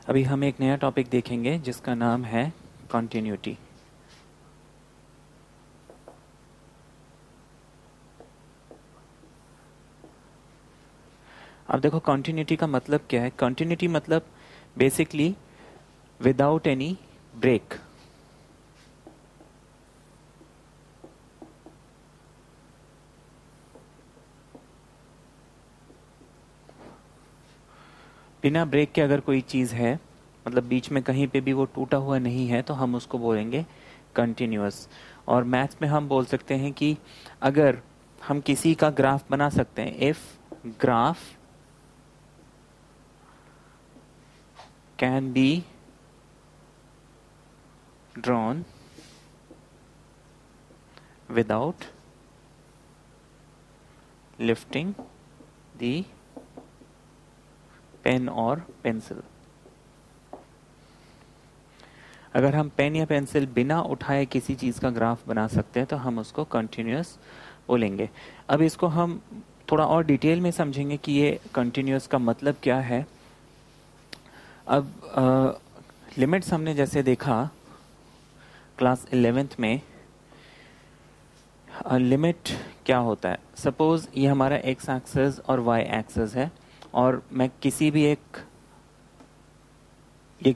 अभी हम एक नया टॉपिक देखेंगे जिसका नाम है कॉन्टिन्यूटी। अब देखो कॉन्टिन्यूटी का मतलब क्या है। कॉन्टिन्यूटी मतलब बेसिकली विदाउट एनी ब्रेक। बिना ब्रेक के अगर कोई चीज़ है, मतलब बीच में कहीं पे भी वो टूटा हुआ नहीं है, तो हम उसको बोलेंगे कंटिन्यूअस। और मैथ्स में हम बोल सकते हैं कि अगर हम किसी का ग्राफ बना सकते हैं, if graph can be drawn without lifting the pen और पेंसिल। अगर हम पेन या पेंसिल बिना उठाए किसी चीज़ का ग्राफ बना सकते हैं तो हम उसको कंटिन्यूअस बोलेंगे। अब इसको हम थोड़ा और डिटेल में समझेंगे कि ये कंटिन्यूअस का मतलब क्या है। अब लिमिट्स हमने जैसे देखा क्लास 11th में, लिमिट क्या होता है। सपोज ये हमारा एक्स एक्सिस और वाई एक्सिस है और मैं किसी भी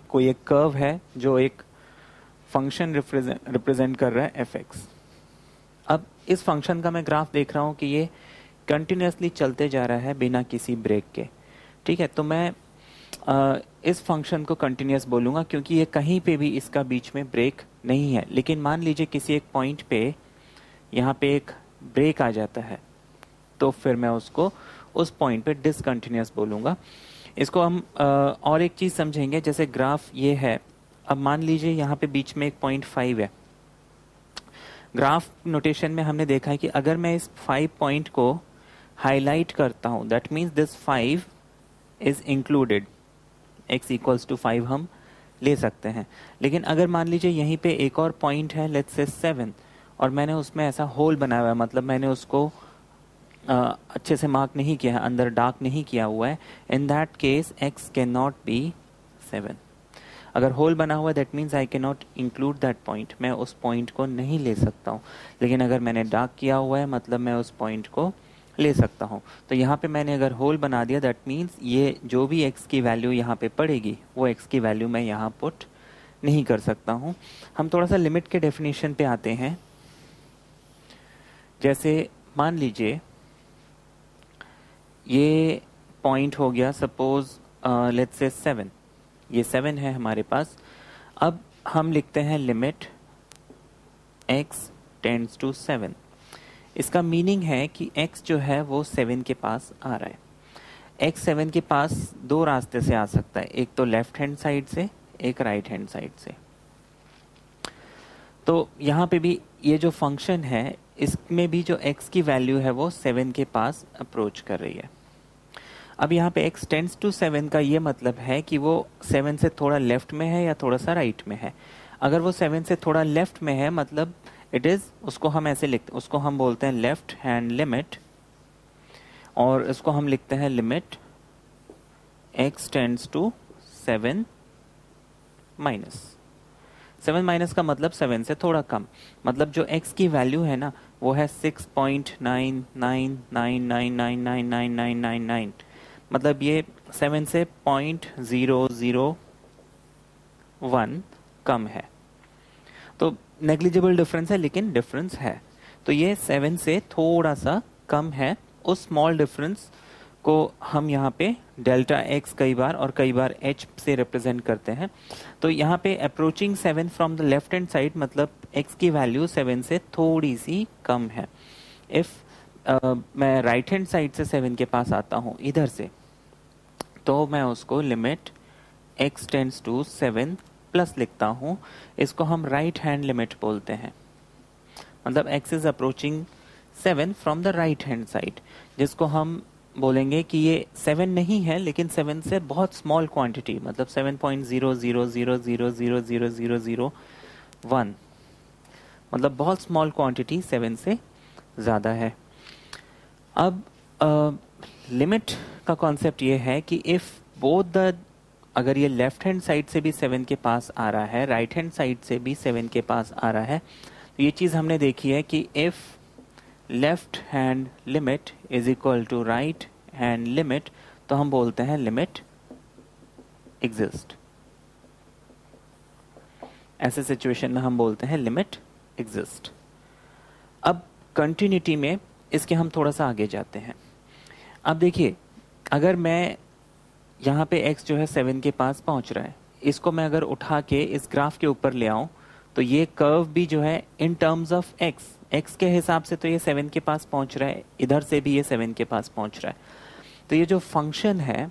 कोई एक कर्व है जो एक फंक्शन रिप्रेजेंट कर रहा है एफ एक्स। अब इस फंक्शन का मैं ग्राफ देख रहा हूँ कि ये कंटिन्यूसली चलते जा रहा है बिना किसी ब्रेक के। ठीक है, तो मैं इस फंक्शन को कंटिन्यूस बोलूँगा क्योंकि ये कहीं पे भी इसका बीच में ब्रेक नहीं है। लेकिन मान लीजिए किसी एक पॉइंट पे यहाँ पे एक ब्रेक आ जाता है तो फिर मैं उसको उस पॉइंट पे डिसकंटिन्यूस बोलूँगा। इसको हम और एक चीज़ समझेंगे। जैसे ग्राफ ये है, अब मान लीजिए यहाँ पे बीच में एक 0.5 है। ग्राफ नोटेशन में हमने देखा है कि अगर मैं इस 5 पॉइंट को हाईलाइट करता हूँ, that means this 5 is included, x equals to 5 हम ले सकते हैं। लेकिन अगर मान लीजिए यहीं पे एक और पॉइंट है, लेट्स से 7, और मैंने उसमें ऐसा होल बनाया हुआ है, मतलब मैंने उसको अच्छे से मार्क नहीं किया है, अंदर डार्क नहीं किया हुआ है, in that case x can not be 7। अगर होल बना हुआ है that means I can not include that point, मैं उस पॉइंट को नहीं ले सकता हूँ। लेकिन अगर मैंने डार्क किया हुआ है मतलब मैं उस पॉइंट को ले सकता हूँ। तो यहाँ पे मैंने अगर होल बना दिया दैट मीन्स ये जो भी x की वैल्यू यहाँ पे पड़ेगी वो x की वैल्यू मैं यहाँ पुट नहीं कर सकता हूँ। हम थोड़ा सा लिमिट के डेफिनेशन पे आते हैं। जैसे मान लीजिए ये पॉइंट हो गया, सपोज लेट्स से 7, ये 7 है हमारे पास। अब हम लिखते हैं लिमिट x टेंड्स टू 7। इसका मीनिंग है कि x जो है वो 7 के पास आ रहा है। x 7 के पास दो रास्ते से आ सकता है, एक तो लेफ्ट हैंड साइड से, एक राइट हैंड साइड से। तो यहाँ पे भी ये जो फंक्शन है इसमें भी जो x की वैल्यू है वो 7 के पास अप्रोच कर रही है। अब यहाँ पे x टेंड्स टू 7 का ये मतलब है कि वो 7 से थोड़ा लेफ्ट में है या थोड़ा सा राइट में है। अगर वो 7 से थोड़ा लेफ्ट में है मतलब इट इज, उसको हम ऐसे लिखते हैं, उसको हम बोलते हैं लेफ्ट हैंड लिमिट, और इसको हम लिखते हैं limit x tends to 7 minus. 7 minus का मतलब 7 से थोड़ा कम, मतलब जो x की वैल्यू है ना वो है 6.9999999999, मतलब ये 7 से 0.001 कम है। तो नेग्लिजिबल डिफरेंस है लेकिन डिफरेंस है। तो ये 7 से थोड़ा सा कम है। उस स्मॉल डिफरेंस को हम यहाँ पे डेल्टा x कई बार और कई बार h से रिप्रेजेंट करते हैं। तो यहाँ पे approaching 7 from the left hand side मतलब x की वैल्यू 7 से थोड़ी सी कम है। इफ मैं राइट हैंड साइड से 7 के पास आता हूँ इधर से, तो मैं उसको limit x tends to 7 plus लिखता हूँ। इसको हम राइट हैंड लिमिट बोलते हैं, मतलब x is approaching 7 from the right hand side, जिसको हम बोलेंगे कि ये 7 नहीं है लेकिन 7 से बहुत स्मॉल क्वांटिटी, मतलब 7.000000001, मतलब बहुत स्मॉल क्वांटिटी 7 से ज़्यादा है। अब लिमिट का कॉन्सेप्ट ये है कि इफ़ बोथ द अगर ये लेफ्ट हैंड साइड से भी 7 के पास आ रहा है, राइट हैंड साइड से भी 7 के पास आ रहा है, तो ये चीज़ हमने देखी है कि if left hand limit is equal to right hand limit, तो हम बोलते हैं लिमिट एग्जिस्ट। ऐसे सिचुएशन में हम बोलते हैं लिमिट एग्जिस्ट। अब कंटिन्यूटी में इसके हम थोड़ा सा आगे जाते हैं। अब देखिए, अगर मैं यहाँ पे x जो है 7 के पास पहुँच रहा है, इसको मैं अगर उठा के इस ग्राफ के ऊपर ले आऊँ, तो ये कर्व भी जो है इन टर्म्स ऑफ x के हिसाब से तो ये 7 के पास पहुँच रहा है, इधर से भी ये 7 के पास पहुँच रहा है। तो ये जो फंक्शन है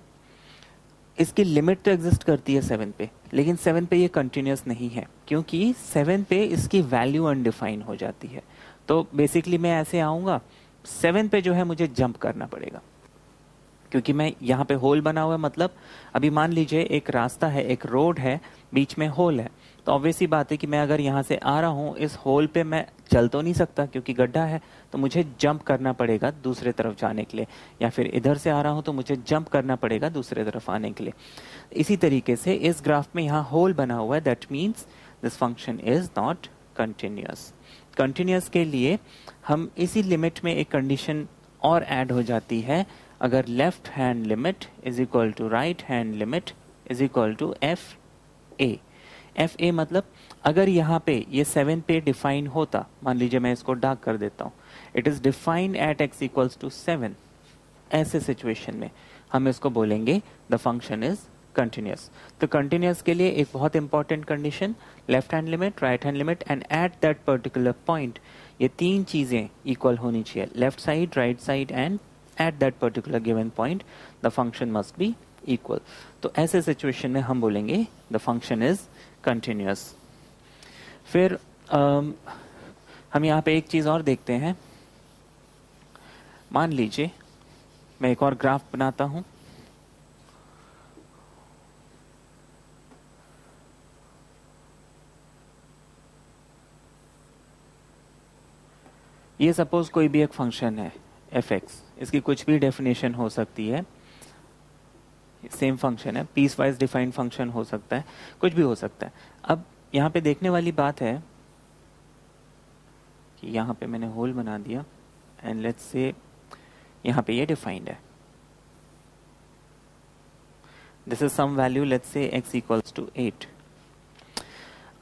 इसकी लिमिट तो एग्जिस्ट करती है 7 पे, लेकिन 7 पे ये कंटिन्यूस नहीं है, क्योंकि 7 पे इसकी वैल्यू अनडिफाइन हो जाती है। तो बेसिकली मैं ऐसे आऊँगा, 7 पे जो है मुझे जंप करना पड़ेगा, क्योंकि मैं यहाँ पे होल बना हुआ है। मतलब अभी मान लीजिए एक रास्ता है, एक रोड है, बीच में होल है, तो ऑब्वियसली बात है कि मैं अगर यहाँ से आ रहा हूँ, इस होल पे मैं चल तो नहीं सकता क्योंकि गड्ढा है, तो मुझे जंप करना पड़ेगा दूसरे तरफ जाने के लिए, या फिर इधर से आ रहा हूँ तो मुझे जंप करना पड़ेगा दूसरे तरफ आने के लिए। इसी तरीके से इस ग्राफ में यहाँ होल बना हुआ है, that means this function is not continuous. Continuous के लिए हम इसी लिमिट में एक कंडीशन और ऐड हो जाती है, अगर left hand limit is equal to right hand limit is equal to F A मतलब अगर यहाँ पे ये 7 पे डिफाइन होता, मान लीजिए मैं इसको डार्क कर देता हूँ, it is defined at x equals to 7, ऐसे सिचुएशन में हम इसको बोलेंगे द फंक्शन इज कंटिन्यूअस। तो कंटिन्यूअस के लिए एक बहुत important condition, left hand limit, right hand limit and at that particular point, ये तीन चीजें इक्वल होनी चाहिए, left side, right side and at that particular given point the function must be equal। तो ऐसे सिचुएशन में हम बोलेंगे the function is continuous। फिर हम यहाँ पे एक चीज और देखते हैं। मान लीजिए मैं एक और ग्राफ बनाता हूं, ये सपोज कोई भी एक फंक्शन है fx, इसकी कुछ भी डेफिनेशन हो सकती है, सेम फंक्शन है, पीस वाइज डिफाइंड फंक्शन हो सकता है, कुछ भी हो सकता है। अब यहाँ पे देखने वाली बात है कि यहाँ पे मैंने होल बना दिया एंड लेट्स से यहाँ पे ये डिफाइंड है, this is some value, let's say x equals to 8।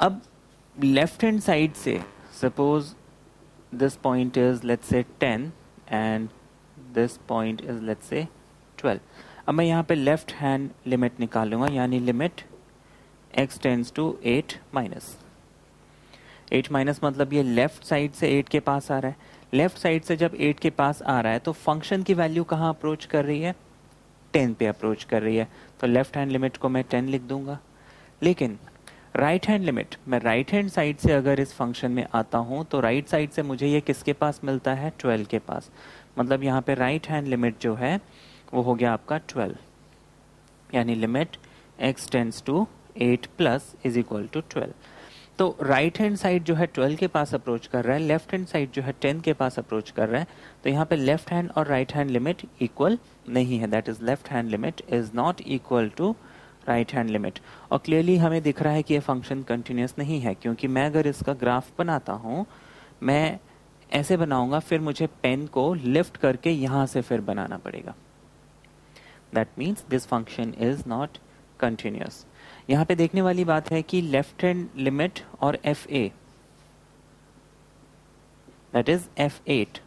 अब लेफ्ट हैंड साइड से suppose this point is let's say 10 and this point is let's say 12। अब मैं यहाँ पे लेफ्ट हैंड लिमिट निकालूंगा, यानी limit x tends to 8 minus मतलब ये लेफ्ट साइड से 8 के पास आ रहा है। लेफ्ट साइड से जब 8 के पास आ रहा है तो फंक्शन की वैल्यू कहाँ अप्रोच कर रही है, 10 पे अप्रोच कर रही है, तो लेफ्ट हैंड लिमिट को मैं 10 लिख दूंगा। लेकिन राइट हैंड लिमिट, मैं राइट हैंड साइड से अगर इस फंक्शन में आता हूं तो राइट साइड से मुझे ये किसके पास मिलता है, 12 के पास। मतलब यहाँ पे राइट हैंड लिमिट जो है वो हो गया आपका 12, यानी limit x tends to 8 plus is equal to 12। तो राइट हैंड साइड जो है 12 के पास अप्रोच कर रहा है, लेफ्ट हैंड साइड जो है 10 के पास अप्रोच कर रहा है, तो यहाँ पे लेफ्ट हैंड और राइट हैंड लिमिट इक्वल नहीं है, that is left hand limit is not equal to right hand limit. और क्लियरली हमें दिख रहा है कि ये फंक्शन कंटिन्यूअस नहीं है, क्योंकि मैं अगर इसका ग्राफ बनाता हूं, मैं ऐसे बनाऊंगा, फिर मुझे पेन को लिफ्ट करके यहां से फिर बनाना पड़ेगा, that means this function is not continuous. यहां पे देखने वाली बात है कि लेफ्ट हैंड लिमिट और fa, दैट इज f8,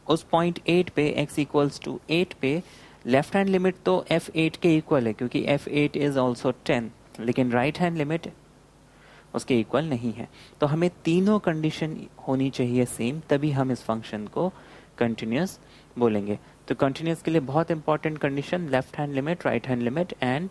उस पॉइंट 8 पे x इक्वल्स टू 8 पे लेफ्ट हैंड लिमिट तो f8 के इक्वल है, क्योंकि f8 इज ऑल्सो 10, लेकिन राइट हैंड लिमिट उसके इक्वल नहीं है। तो हमें तीनों कंडीशन होनी चाहिए सेम, तभी हम इस फंक्शन को कंटिन्यूअस बोलेंगे। तो कंटिन्यूअस के लिए बहुत important condition, left hand limit, right hand limit and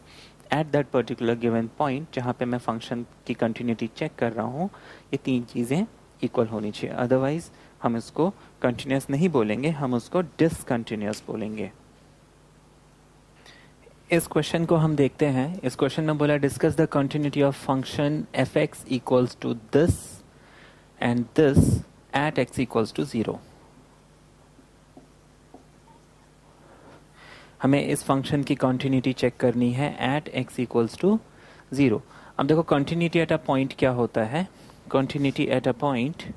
at that particular given point जहाँ पे मैं फंक्शन की कंटिन्यूटी चेक कर रहा हूँ, ये तीन चीज़ें इक्वल होनी चाहिए, अदरवाइज हम इसको कंटिन्यूअस नहीं बोलेंगे, हम उसको डिसकंटिन्यूअस बोलेंगे। इस क्वेश्चन को हम देखते हैं। इस क्वेश्चन में बोला discuss the continuity of function f(x) equals to this and this at x equals to 0। हमें इस फंक्शन की कॉन्टिन्यूटी चेक करनी है एट एक्स इक्वल्स टू 0। अब देखो कॉन्टिन्यूटी एट अ पॉइंट क्या होता है, continuity at a point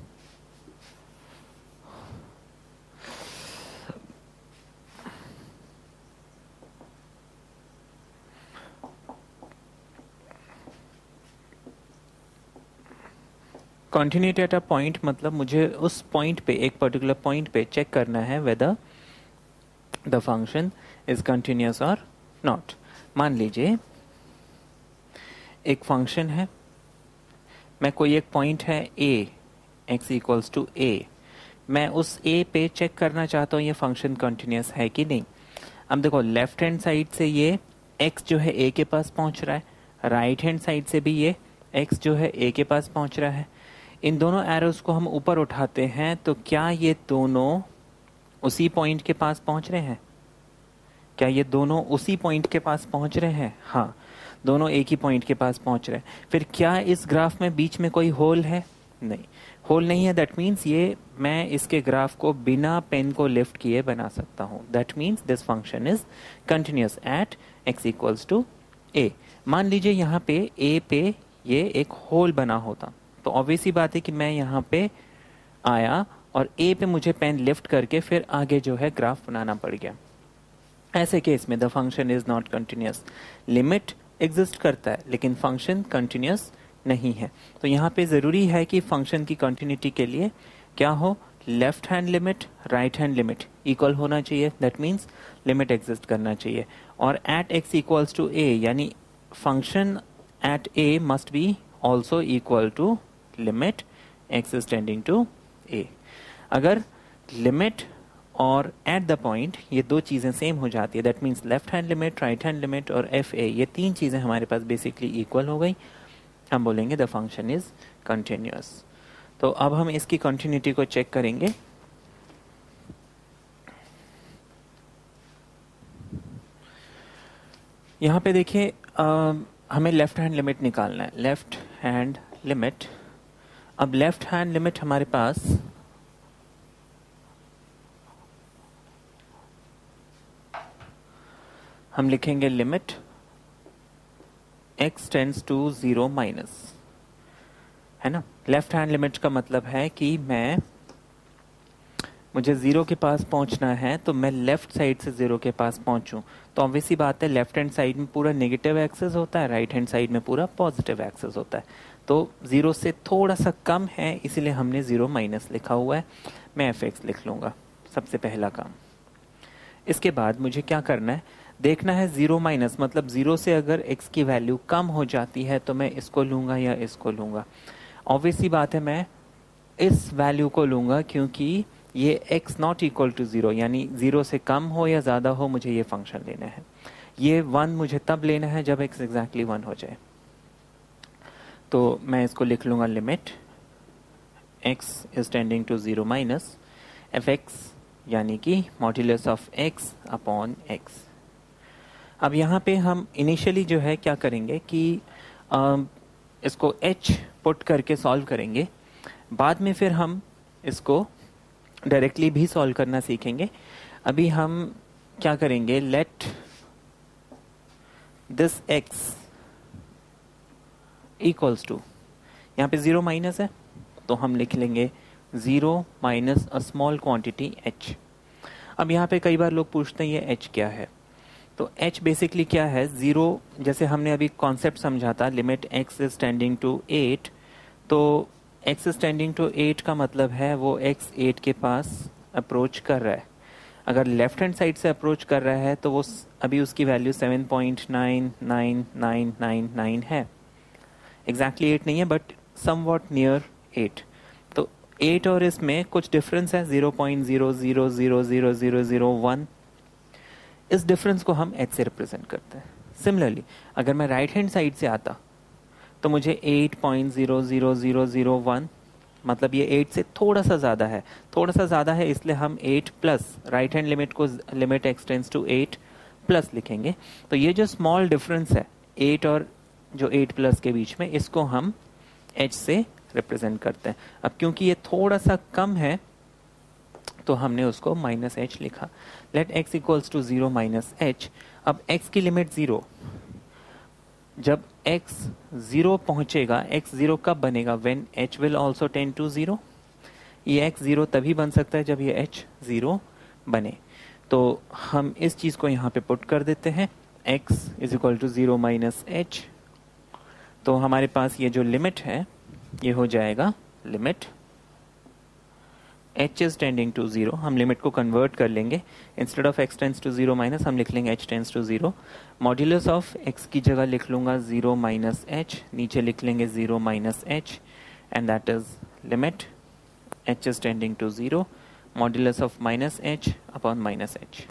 continuity at a point मतलब मुझे उस पॉइंट पे, एक पर्टिकुलर पॉइंट पे चेक करना है whether the function is continuous और नॉट। मान लीजिए एक फंक्शन है, मैं कोई एक पॉइंट है a, x equals to a, मैं उस a पे चेक करना चाहता हूँ ये फंक्शन कंटिन्यूअस है कि नहीं। अब देखो लेफ्ट हैंड साइड से ये x जो है a के पास पहुंच रहा है, राइट हैंड साइड से भी ये x जो है a के पास पहुंच रहा है। इन दोनों एरोस को हम ऊपर उठाते हैं तो क्या ये दोनों उसी पॉइंट के पास पहुंच रहे हैं? क्या ये दोनों उसी पॉइंट के पास पहुंच रहे हैं? हाँ, दोनों एक ही पॉइंट के पास पहुंच रहे हैं। फिर क्या इस ग्राफ में बीच में कोई होल है? नहीं, होल नहीं है। दैट मीन्स ये मैं इसके ग्राफ को बिना पेन को लिफ्ट किए बना सकता हूं। That means this function is continuous at x equals to a। मान लीजिए यहाँ पे a पे ये एक होल बना होता तो ऑब्वियसली बात है कि मैं यहाँ पे आया और a पे मुझे पेन लिफ्ट करके फिर आगे जो है ग्राफ बनाना पड़ गया। ऐसे केस में the function is not continuous. Limit exist करता है लेकिन फंक्शन कंटिन्यूअस नहीं है। तो यहाँ पे जरूरी है कि फंक्शन की कंटिन्यूटी के लिए क्या हो, left hand limit right hand limit equal होना चाहिए। दैट मीन्स लिमिट एग्जिस्ट करना चाहिए। और at x equals to a यानी function at a must be also equal to limit x is tending to a. अगर लिमिट और at the point ये दो चीज़ें सेम हो जाती है, that means left hand limit right hand limit और एफ ए ये तीन चीज़ें हमारे पास बेसिकली इक्वल हो गई, हम बोलेंगे द फंक्शन इज कंटिन्यूअस। तो अब हम इसकी कंटिन्यूटी को चेक करेंगे। यहाँ पे देखिए हमें लेफ्ट हैंड लिमिट निकालना है, लेफ्ट हैंड लिमिट। अब लेफ्ट हैंड लिमिट हमारे पास हम लिखेंगे limit x tends to 0 minus, है ना। लेफ्ट हैंड लिमिट का मतलब है कि मुझे 0 के पास पहुंचना है तो मैं लेफ्ट साइड से 0 के पास पहुंचूं। तो ऑब्वियसली बात है लेफ्ट हैंड साइड में पूरा नेगेटिव एक्सेस होता है, राइट हैंड साइड में पूरा पॉजिटिव एक्सेस होता है। तो 0 से थोड़ा सा कम है इसीलिए हमने 0 माइनस लिखा हुआ है। मैं fx लिख लूँगा सबसे पहला काम। इसके बाद मुझे क्या करना है, देखना है 0 माइनस मतलब 0 से अगर x की वैल्यू कम हो जाती है तो मैं इसको लूँगा या इसको लूँगा। ऑब्वियसली बात है मैं इस वैल्यू को लूँगा क्योंकि ये x नॉट इक्वल टू 0 यानी 0 से कम हो या ज़्यादा हो मुझे ये फंक्शन लेना है। ये 1 मुझे तब लेना है जब x एग्जैक्टली 1 हो जाए। तो मैं इसको लिख लूँगा limit x is tending to 0 minus fx यानी कि modulus of x upon x। अब यहाँ पे हम इनिशियली जो है क्या करेंगे कि इसको h पुट करके सॉल्व करेंगे, बाद में फिर हम इसको डायरेक्टली भी सॉल्व करना सीखेंगे। अभी हम क्या करेंगे, let this x equals to, यहाँ पे 0 माइनस है तो हम लिख लेंगे 0 minus a small quantity h। अब यहाँ पे कई बार लोग पूछते हैं ये h क्या है, तो h बेसिकली क्या है, 0 जैसे हमने अभी कॉन्सेप्ट समझा था limit x is tending to 8, तो x इज टेंडिंग टू 8 का मतलब है वो x 8 के पास अप्रोच कर रहा है। अगर लेफ्ट हैंड साइड से अप्रोच कर रहा है तो वो अभी उसकी वैल्यू 7.99999 है। एग्जैक्टली 8 नहीं है बट समवॉट नियर 8। तो 8 और इसमें कुछ डिफरेंस है 0.00000001। इस डिफरेंस को हम h से रिप्रेजेंट करते हैं। सिमिलरली अगर मैं राइट हैंड साइड से आता तो मुझे 8.00001 मतलब ये 8 से थोड़ा सा ज़्यादा है, थोड़ा सा ज़्यादा है इसलिए हम 8 प्लस राइट हैंड लिमिट को limit x tends to 8 plus लिखेंगे। तो ये जो स्मॉल डिफरेंस है 8 और जो 8 प्लस के बीच में, इसको हम h से रिप्रेजेंट करते हैं। अब क्योंकि ये थोड़ा सा कम है तो हमने उसको माइनस एच लिखा। Let x equals to 0 minus h. अब x की लिमिट 0, जब x 0 पहुंचेगा, x 0 कब बनेगा? When h will also tend to 0। ये x 0 तभी बन सकता है जब ये h 0 बने। तो हम इस चीज़ को यहाँ पे पुट कर देते हैं, x is equal to 0 minus h. तो हमारे पास ये जो लिमिट है ये हो जाएगा limit h is tending to 0। हम लिमिट को कन्वर्ट कर लेंगे, instead of x tends to 0 minus हम लिख लेंगे h tends to 0। Modulus of x की जगह लिख लूँगा 0 माइनस h, नीचे लिख लेंगे 0 minus h, and that is limit h is tending to 0 modulus of minus h upon minus h।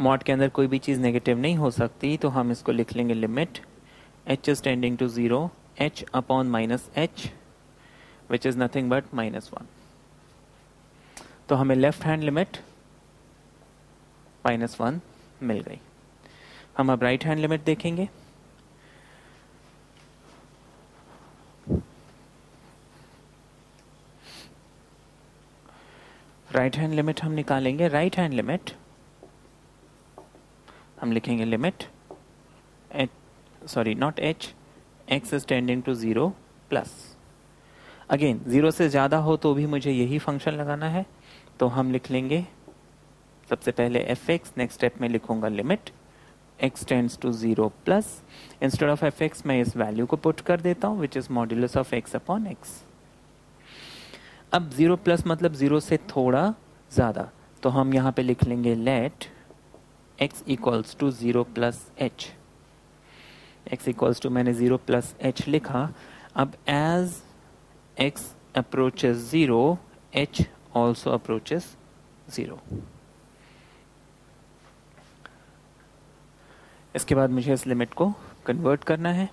Mod के अंदर कोई भी चीज़ नेगेटिव नहीं हो सकती, तो हम इसको लिख लेंगे limit h is tending to 0 h upon minus h which is nothing but -1। तो हमें लेफ्ट हैंड लिमिट -1 मिल गई। हम अब राइट हैंड लिमिट देखेंगे। राइट हैंड लिमिट हम निकालेंगे। राइट हैंड लिमिट हम लिखेंगे limit not h, x is tending to 0 plus, again 0 से ज़्यादा हो तो भी मुझे यही फंक्शन लगाना है, तो हम लिख लेंगे सबसे पहले fx, नेक्स्ट स्टेप में लिखूंगा limit x tends to 0 plus, instead of fx मैं इस वैल्यू को पुट कर देता हूँ which is modulus of x upon x। अब 0 प्लस मतलब 0 से थोड़ा ज़्यादा, तो हम यहाँ पे लिख लेंगे let x equals to 0 plus h। x equals to मैंने 0 प्लस h लिखा। अब as x approaches 0 h also approaches 0। इसके बाद मुझे इस लिमिट को कन्वर्ट करना है।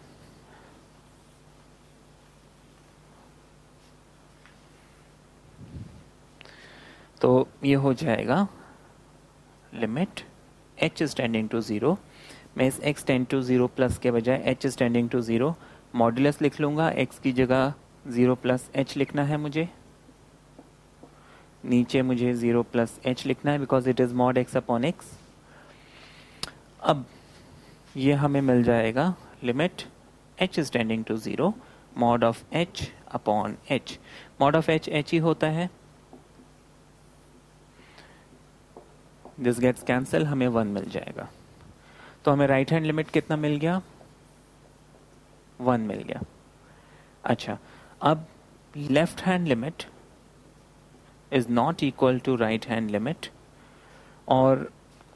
तो ये हो जाएगा limit h is tending to 0। मैं इस x टेंड टू 0 प्लस के बजाय h is tending to 0 modulus लिख लूँगा। x की जगह 0 प्लस h लिखना है मुझे, नीचे मुझे 0 प्लस h लिखना है because it is mod x upon x। अब ये हमें मिल जाएगा limit h is tending to 0 mod of h upon h। Mod of h h ही होता है, दिस गेट्स कैंसिल, हमें 1 मिल जाएगा। तो हमें राइट हैंड लिमिट कितना मिल गया? 1 मिल गया। अच्छा, अब left hand limit is not equal to right hand limit, और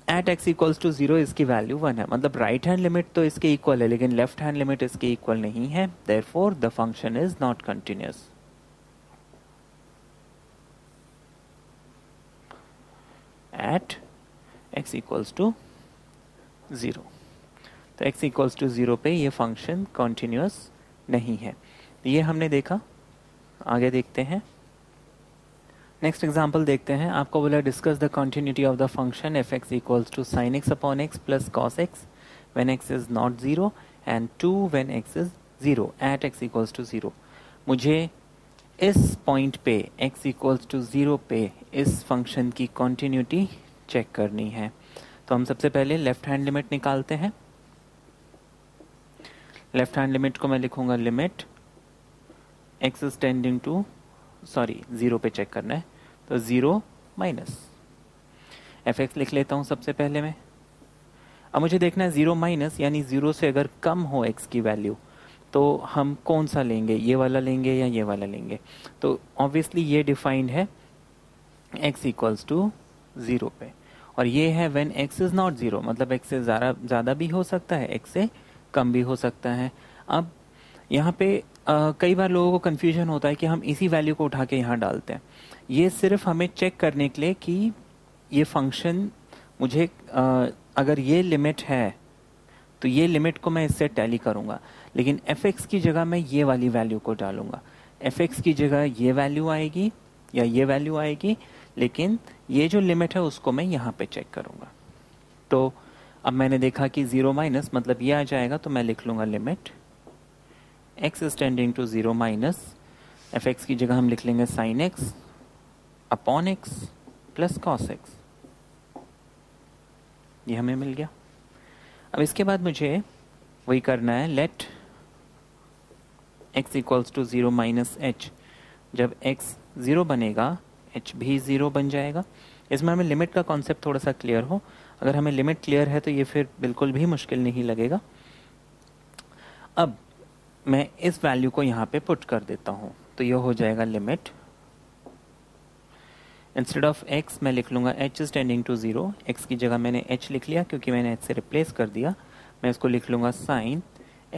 एट x इक्वल्स टू 0 इसकी वैल्यू 1 है, मतलब राइट हैंड लिमिट तो इसके इक्वल है लेकिन लेफ्ट हैंड लिमिट इसके इक्वल नहीं है, therefore the function is not continuous. At x equals to 0, तो x इक्वल्स टू 0 पे ये फंक्शन कॉन्टिन्यूअस नहीं है। ये हमने देखा। आगे देखते हैं, नेक्स्ट एग्जांपल देखते हैं। आपको बोला discuss the continuity of the function f x equals to sine x upon x plus cos x when x is not 0 and 2 when x is 0 at x equals to 0। मुझे इस point पे x equals to 0 पे इस function की continuity check करनी है। तो हम सबसे पहले लेफ्ट हैंड लिमिट निकालते हैं। लेफ्ट हैंड लिमिट को मैं लिखूंगा limit x is tending to 0 पे चेक करना है, तो 0 माइनस एफ एक्स लिख लेता हूँ सबसे पहले मैं। अब मुझे देखना है 0 माइनस यानी 0 से अगर कम हो x की वैल्यू तो हम कौन सा लेंगे, ये वाला लेंगे या ये वाला लेंगे। तो ऑब्वियसली ये डिफाइंड है x इक्वल्स टू 0 पे, और ये है व्हेन x इज नॉट 0, मतलब x से ज़्यादा भी हो सकता है, x से कम भी हो सकता है। अब यहाँ पे कई बार लोगों को कन्फ्यूजन होता है कि हम इसी वैल्यू को उठा के यहाँ डालते हैं। ये सिर्फ हमें चेक करने के लिए कि ये फंक्शन मुझे अगर ये लिमिट है तो ये लिमिट को मैं इससे टैली करूँगा, लेकिन f(x) की जगह मैं ये वाली वैल्यू को डालूँगा। f(x) की जगह ये वैल्यू आएगी या ये वैल्यू आएगी, लेकिन ये जो लिमिट है उसको मैं यहाँ पे चेक करूँगा। तो अब मैंने देखा कि 0 माइनस मतलब ये आ जाएगा, तो मैं लिख लूँगा limit x is tending to 0 minus f(x) की जगह हम लिख लेंगे sin x upon x plus cos x, ये हमें मिल गया। अब इसके बाद मुझे वही करना है, let x equals to 0 minus h. जब x 0 बनेगा h भी 0 बन जाएगा। इसमें हमें लिमिट का कॉन्सेप्ट थोड़ा सा क्लियर हो, अगर हमें लिमिट क्लियर है तो ये फिर बिल्कुल भी मुश्किल नहीं लगेगा। अब मैं इस वैल्यू को यहाँ पे पुट कर देता हूँ, तो ये हो जाएगा लिमिट, इंस्टेड ऑफ x मैं लिख लूँगा h is tending to 0। x की जगह मैंने h लिख लिया क्योंकि मैंने h से रिप्लेस कर दिया। मैं इसको लिख लूँगा साइन,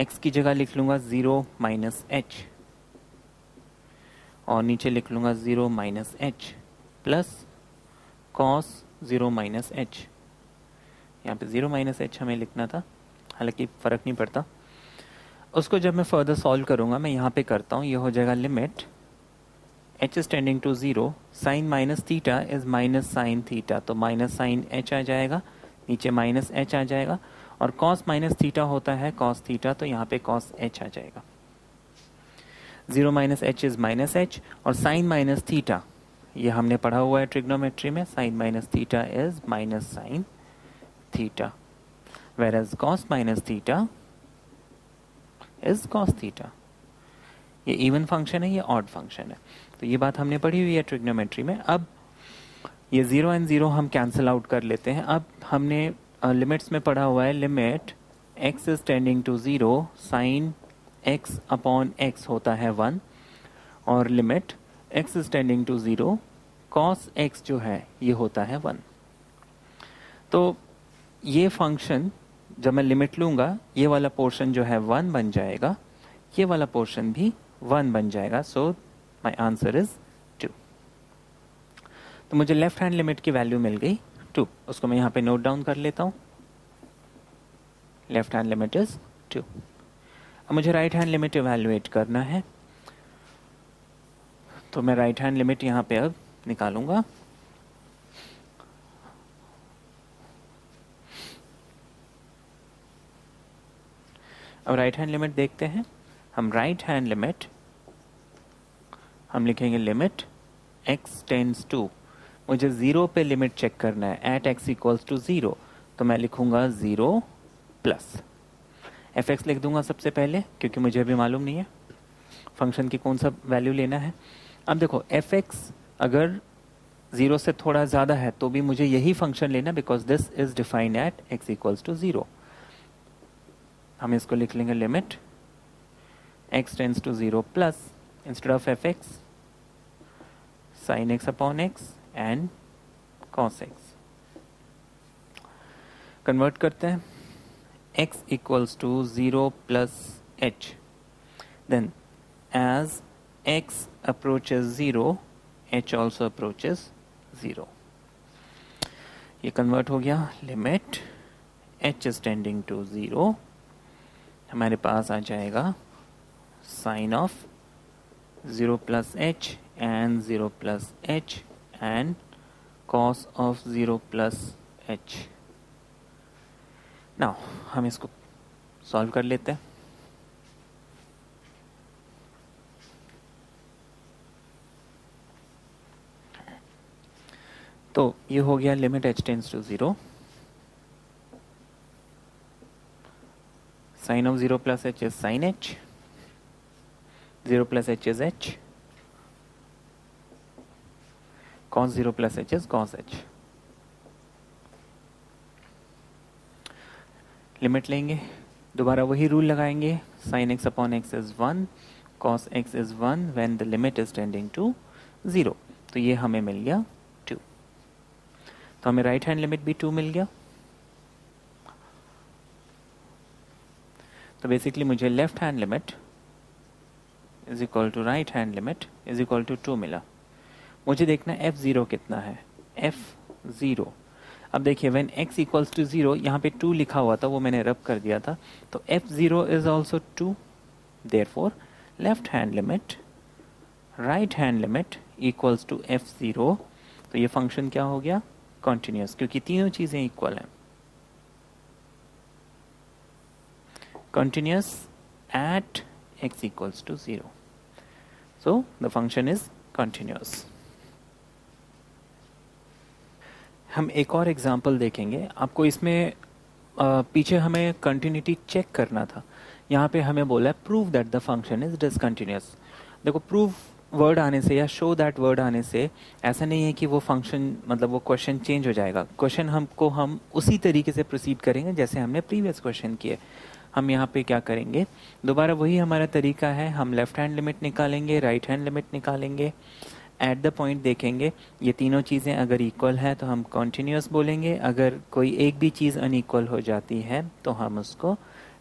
x की जगह लिख लूँगा 0 माइनस एच, और नीचे लिख लूँगा 0 minus H plus cos 0 minus H. यहाँ पे 0 माइनस एच हमें लिखना था, हालांकि फ़र्क नहीं पड़ता। उसको जब मैं फर्दर सॉल्व करूँगा, मैं यहाँ पे करता हूँ, ये हो जाएगा limit h is tending to 0, sine minus theta is minus sine theta, तो माइनस साइन h आ जाएगा, नीचे माइनस h आ जाएगा, और कॉस माइनस थीटा होता है कॉस थीटा, तो यहाँ पे कॉस h आ जाएगा। 0 minus h is minus h, और साइन माइनस थीटा ये हमने पढ़ा हुआ है ट्रिग्नोमेट्री में, sine minus theta is minus sine theta, whereas cos minus theta is cos theta. ये इवन फंक्शन है, ये ऑड फंक्शन है, तो ये बात हमने पढ़ी हुई है ट्रिग्नोमेट्री में। अब ये 0 एंड 0 हम कैंसिल आउट कर लेते हैं। अब हमने लिमिट्स में पढ़ा हुआ है, limit x is tending to 0 sine x upon x होता है 1, और limit x is tending to 0 cos x जो है ये होता है 1। तो ये फंक्शन जब मैं लिमिट लूँगा, ये वाला पोर्शन जो है 1 बन जाएगा, ये वाला पोर्शन भी 1 बन जाएगा, सो माई आंसर इज 2। तो मुझे लेफ्ट हैंड लिमिट की वैल्यू मिल गई 2, उसको मैं यहाँ पे नोट डाउन कर लेता हूँ, लेफ्ट हैंड लिमिट इज 2। अब मुझे राइट हैंड लिमिट इवैल्यूएट करना है, तो मैं राइट हैंड लिमिट यहाँ पे अब निकालूंगा। अब राइट हैंड लिमिट देखते हैं। हम राइट हैंड लिमिट हम लिखेंगे लिमिट x टेंड्स टू, मुझे 0 पे लिमिट चेक करना है, एट x इक्वल्स टू 0, तो मैं लिखूंगा 0 प्लस fx लिख दूंगा सबसे पहले, क्योंकि मुझे अभी मालूम नहीं है फंक्शन की कौन सा वैल्यू लेना है। अब देखो fx अगर 0 से थोड़ा ज़्यादा है तो भी मुझे यही फंक्शन लेना, because this is defined at x equals to 0। हम इसको लिख लेंगे limit x tends to 0 plus, instead of fx sin x upon x and cos x। Convert करते हैं, x equals to 0 plus h, then as x approaches 0 h also approaches 0। ये convert हो गया, limit h is tending to 0, हमारे पास आ जाएगा sine of 0 plus h and 0 plus h and cos of 0 plus h. Now हम इसको solve कर लेते हैं। तो ये हो गया limit h tends to 0, sine of 0 plus h is sine h, 0 plus h is h, cos 0 plus h is cos h। Limit लेंगे, दोबारा वही रूल लगाएंगे, sin x upon x is 1, cos x is 1 when the limit is tending to 0, तो ये हमें मिल गया 2। तो हमें राइट हैंड लिमिट भी 2 मिल गया। तो बेसिकली मुझे left hand limit is equal to right hand limit is equal to 2 मिला। मुझे देखना f0 कितना है, f0। अब देखिए व्हेन x इक्वल्स टू 0, यहाँ पे 2 लिखा हुआ था, वो मैंने रब कर दिया था, तो f0 is also 2, therefore left hand limit right hand limit equals to f0। तो ये फंक्शन क्या हो गया, कॉन्टिन्यूस, क्योंकि तीनों चीज़ें इक्वल हैं। continuous at x equals to 0. So the function is continuous. हम एक और एग्जांपल देखेंगे। आपको इसमें पीछे हमें कंटिन्यूटी चेक करना था, यहाँ पे हमें बोला है prove that the function is discontinuous. देखो प्रूव वर्ड आने से या शो दैट वर्ड आने से ऐसा नहीं है कि वो फंक्शन मतलब वो क्वेश्चन चेंज हो जाएगा। क्वेश्चन हम उसी तरीके से प्रोसीड करेंगे जैसे हमने प्रीवियस क्वेश्चन किए। हम यहाँ पे क्या करेंगे, दोबारा वही हमारा तरीका है, हम लेफ्ट हैंड लिमिट निकालेंगे, राइट हैंड लिमिट निकालेंगे, एट द पॉइंट देखेंगे ये तीनों चीज़ें अगर इक्वल है तो हम कॉन्टिन्यूस बोलेंगे, अगर कोई एक भी चीज़ अनइक्वल हो जाती है तो हम उसको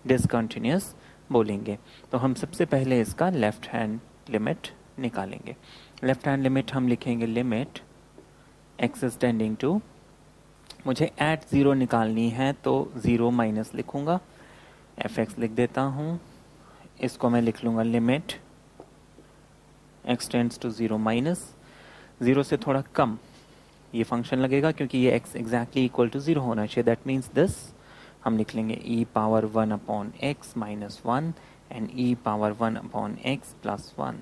डिसकंटिन्यूस बोलेंगे। तो हम सबसे पहले इसका लेफ्ट हैंड लिमिट निकालेंगे। लेफ्ट हैंड लिमिट हम लिखेंगे limit x is tending to, मुझे एट ज़ीरो निकालनी है तो ज़ीरो माइनस लिखूंगा, fx लिख देता हूँ, इसको मैं लिख लूँगा limit x tends to zero minus, zero से थोड़ा कम ये फंक्शन लगेगा क्योंकि ये x exactly equal to zero होना चाहिए। दैट मीन्स दिस हम लिख लेंगे e power 1 upon x minus 1 and e power 1 upon x plus 1।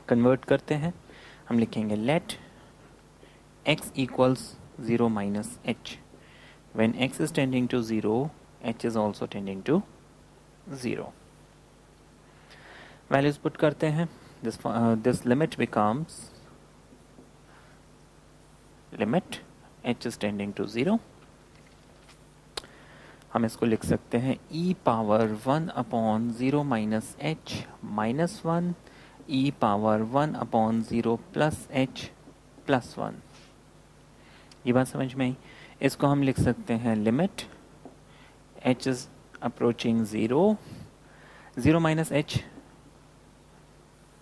Convert करते हैं, हम लिखेंगे let x equals 0 minus h। When x is tending to 0 h इज also tending to 0। Values put करते हैं, this limit becomes limit h is tending to 0। हम इसको लिख सकते हैं e power 1 upon 0 minus h minus 1 e power 1 upon 0 plus h plus 1। ये बात समझ में आई। इसको हम लिख सकते हैं limit h is approaching 0, 0 minus h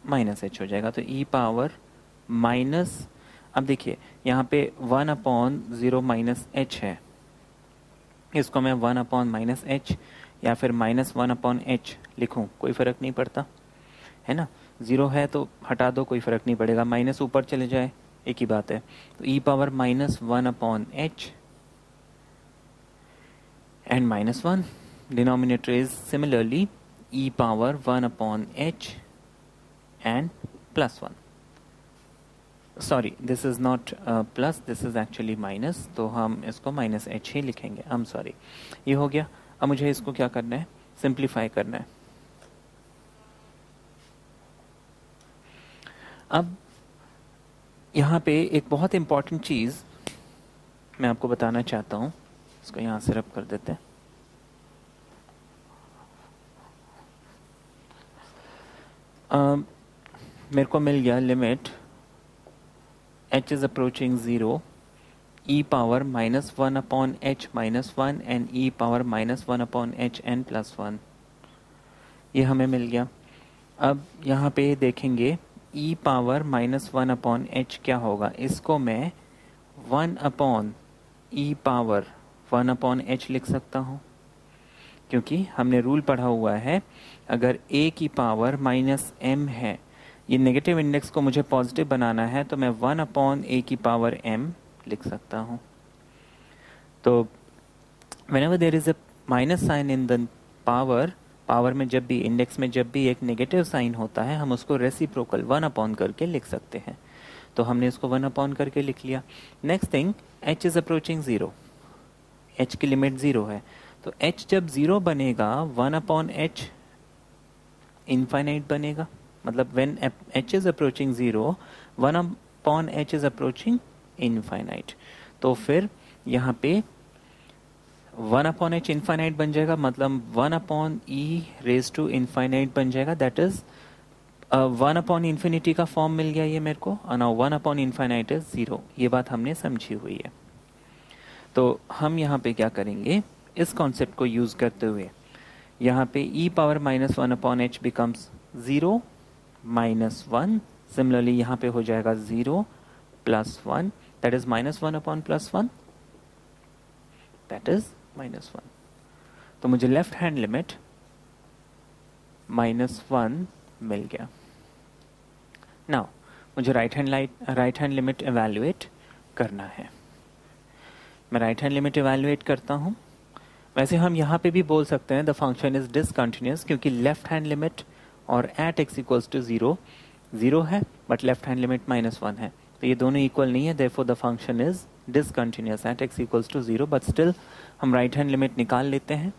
minus H हो जाएगा तो e पावर माइनस, अब देखिए यहाँ पे 1 अपॉन 0 माइनस एच है, इसको मैं 1 अपॉन माइनस एच या फिर माइनस 1 अपॉन एच लिखूँ कोई फ़र्क नहीं पड़ता है ना। 0 है तो हटा दो, कोई फ़र्क नहीं पड़ेगा, माइनस ऊपर चले जाए एक ही बात है। तो e power minus 1 upon H and minus 1, denominator is similarly e power 1 upon H and plus 1। Sorry this is not plus, this is actually minus, तो हम इसको माइनस एच ही लिखेंगे। आई एम सॉरी, ये हो गया। अब मुझे इसको क्या करना है, सिंप्लीफाई करना है। अब यहाँ पे एक बहुत इंपॉर्टेंट चीज़ मैं आपको बताना चाहता हूँ, इसको यहाँ से रब कर देते हैं। मेरे को मिल गया limit h is approaching 0 e power minus 1 upon h minus 1 and e power minus 1 upon h n plus 1, ये हमें मिल गया। अब यहाँ पे देखेंगे e power minus 1 upon h क्या होगा, इसको मैं 1 upon e power 1 upon h लिख सकता हूँ, क्योंकि हमने रूल पढ़ा हुआ है अगर a की पावर माइनस m है, ये नेगेटिव इंडेक्स को मुझे पॉजिटिव बनाना है तो मैं 1 अपॉन a की पावर m लिख सकता हूँ। तो whenever there is a minus sign in the power में जब भी इंडेक्स में जब भी एक नेगेटिव साइन होता है हम उसको रेसिप्रोकल 1 अपॉन करके लिख सकते हैं। तो हमने इसको 1 अपॉन करके लिख लिया। Next thing h is approaching 0, h की लिमिट 0 है, तो h जब 0 बनेगा 1 अपॉन h इनफाइनाइट बनेगा, मतलब when h is approaching 0 1 upon h is approaching infinite। तो फिर यहाँ पे 1 upon h infinite बन जाएगा, मतलब 1 upon e raised to infinite बन जाएगा। दैट इज 1 upon infinity का फॉर्म मिल गया ये मेरे को, और 1 upon infinite इज 0। ये बात हमने समझी हुई है। तो हम यहाँ पे क्या करेंगे, इस कॉन्सेप्ट को यूज करते हुए यहाँ पे e power minus 1 upon h becomes 0 minus 1, similarly यहाँ पे हो जाएगा 0 plus 1, that is minus 1 upon plus 1, that is minus 1। तो मुझे लेफ्ट हैंड लिमिट माइनस 1 मिल गया। नाउ मुझे राइट हैंड लिमिट एवेल्युएट करना है। मैं राइट हैंड लिमिट एवेल्युएट करता हूँ। वैसे हम यहाँ पे भी बोल सकते हैं द फंक्शन इज डिसकंटिन्यूअस, क्योंकि लेफ्ट हैंड लिमिट और एट x इक्वल्स टू 0 है, but left hand limit minus 1 है, तो ये दोनों इक्वल नहीं है, therefore the function is discontinuous at x equals to 0, but still हम राइट हैंड लिमिट निकाल लेते हैं।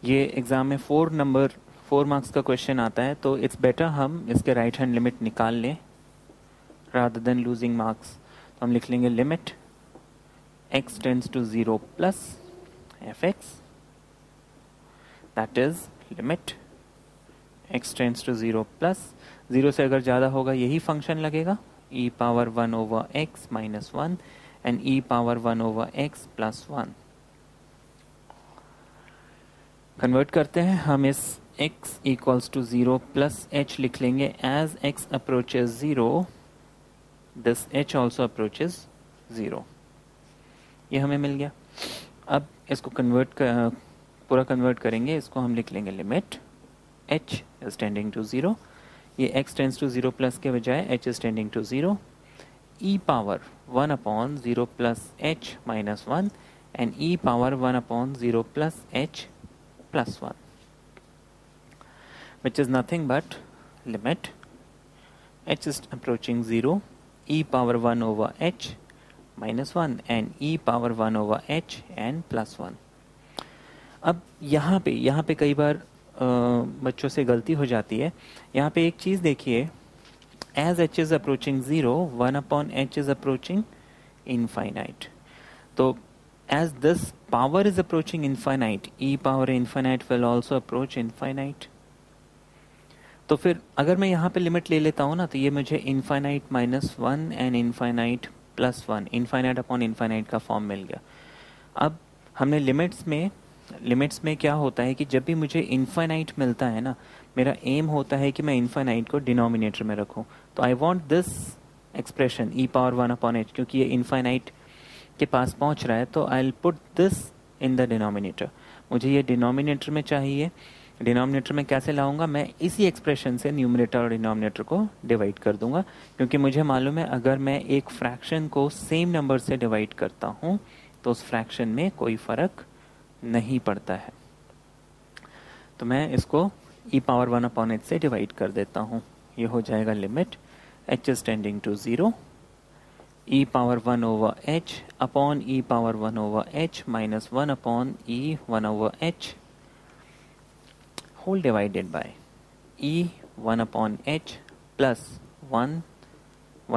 ये एग्जाम में 4 मार्क्स का क्वेश्चन आता है, तो इट्स बेटर हम इसके राइट हैंड लिमिट निकाल लें रादर देन लूजिंग मार्क्स। तो हम लिख लेंगे limit x tends to 0 plus fx, that is limit x tends to 0 plus 0 से अगर ज़्यादा होगा यही फंक्शन लगेगा e power 1 over x minus 1 and e power 1 over x plus 1। Convert करते हैं हम, इस x equals to 0 plus h लिख लेंगे as x approaches 0 this h also approaches 0। ये हमें मिल गया। अब इसको पूरा कन्वर्ट करेंगे, इसको हम लिख लेंगे limit h is tending to 0, ये x टेंड्स टू 0 प्लस के बजाय h is tending to 0, e power 1 upon 0 plus h minus 1 and e power 1 upon 0 plus h plus 1, which is nothing but limit h is approaching 0, e power 1 over h minus 1 and e power 1 over h and plus 1। अब यहाँ पे कई बार बच्चों से गलती हो जाती है। यहाँ पे एक चीज़ देखिए, as h is approaching 0, 1 upon h is approaching infinite। तो as this power is approaching infinite, e power infinite will also approach infinite। तो फिर अगर मैं यहाँ पे लिमिट ले लेता हूँ ना, तो ये मुझे infinite minus 1 and infinite plus 1, infinite upon infinite का फॉर्म मिल गया। अब हमने लिमिट्स में क्या होता है कि जब भी मुझे इनफाइनाइट मिलता है ना, मेरा एम होता है कि मैं इनफाइनाइट को डिनोमिनेटर में रखूँ। तो I want this expression e power 1 upon H, क्योंकि ये इनफाइनाइट के पास पहुँच रहा है, तो I will put this in the denominator. मुझे ये डिनोमिनेटर में चाहिए। डिनोमिनेटर में कैसे लाऊंगा? मैं इसी एक्सप्रेशन से न्यूमरेटर और डिनोमिनेटर को डिवाइड कर दूंगा, क्योंकि मुझे मालूम है अगर मैं एक फ्रैक्शन को सेम नंबर से डिवाइड करता हूं तो उस फ्रैक्शन में कोई फ़र्क नहीं पड़ता है। तो मैं इसको e पावर 1 अपॉन एच से डिवाइड कर देता हूं। ये हो जाएगा limit h is tending to 0, e power 1 over h अपॉन e power 1 over h minus 1 upon e 1 over h whole divided by e 1 upon h plus 1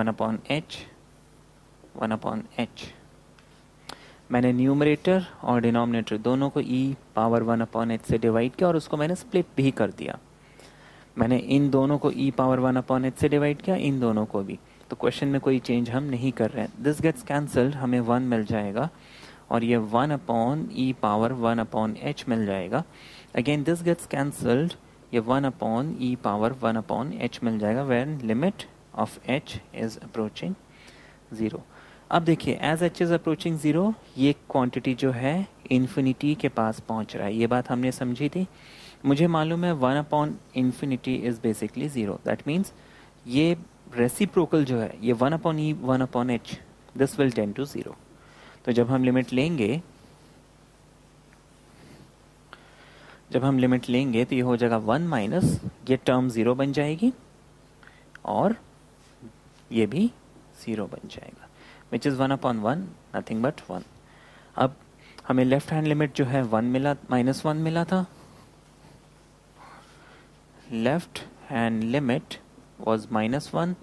upon h 1 upon h। मैंने numerator और denominator दोनों को e power 1 upon h से divide किया और उसको मैंने स्प्लिट भी कर दिया। मैंने इन दोनों को e पावर 1 अपॉन h से डिवाइड किया, इन दोनों को भी। तो क्वेश्चन में कोई चेंज हम नहीं कर रहे हैं। दिस गेट्स कैंसल्ड, हमें 1 मिल जाएगा और ये 1 upon e power 1 upon h मिल जाएगा। अगेन दिस गेट्स कैंसल्ड, ये 1 upon e power 1 upon h मिल जाएगा when limit of h is approaching 0। अब देखिए एज h इज अप्रोचिंग 0, ये क्वांटिटी जो है इन्फिनिटी के पास पहुंच रहा है। ये बात हमने समझी थी। मुझे मालूम है 1 upon infinity is basically 0। That means ये रेसिप्रोकल जो है, ये 1 upon e 1 upon h, this will tend to 0। तो जब हम लिमिट लेंगे तो ये हो जाएगा 1 माइनस, ये टर्म 0 बन जाएगी और ये भी 0 बन जाएगा, which is 1 upon 1, nothing but 1। अब हमें लेफ्ट हैंड लिमिट जो है -1 मिला था। Left hand limit was -1,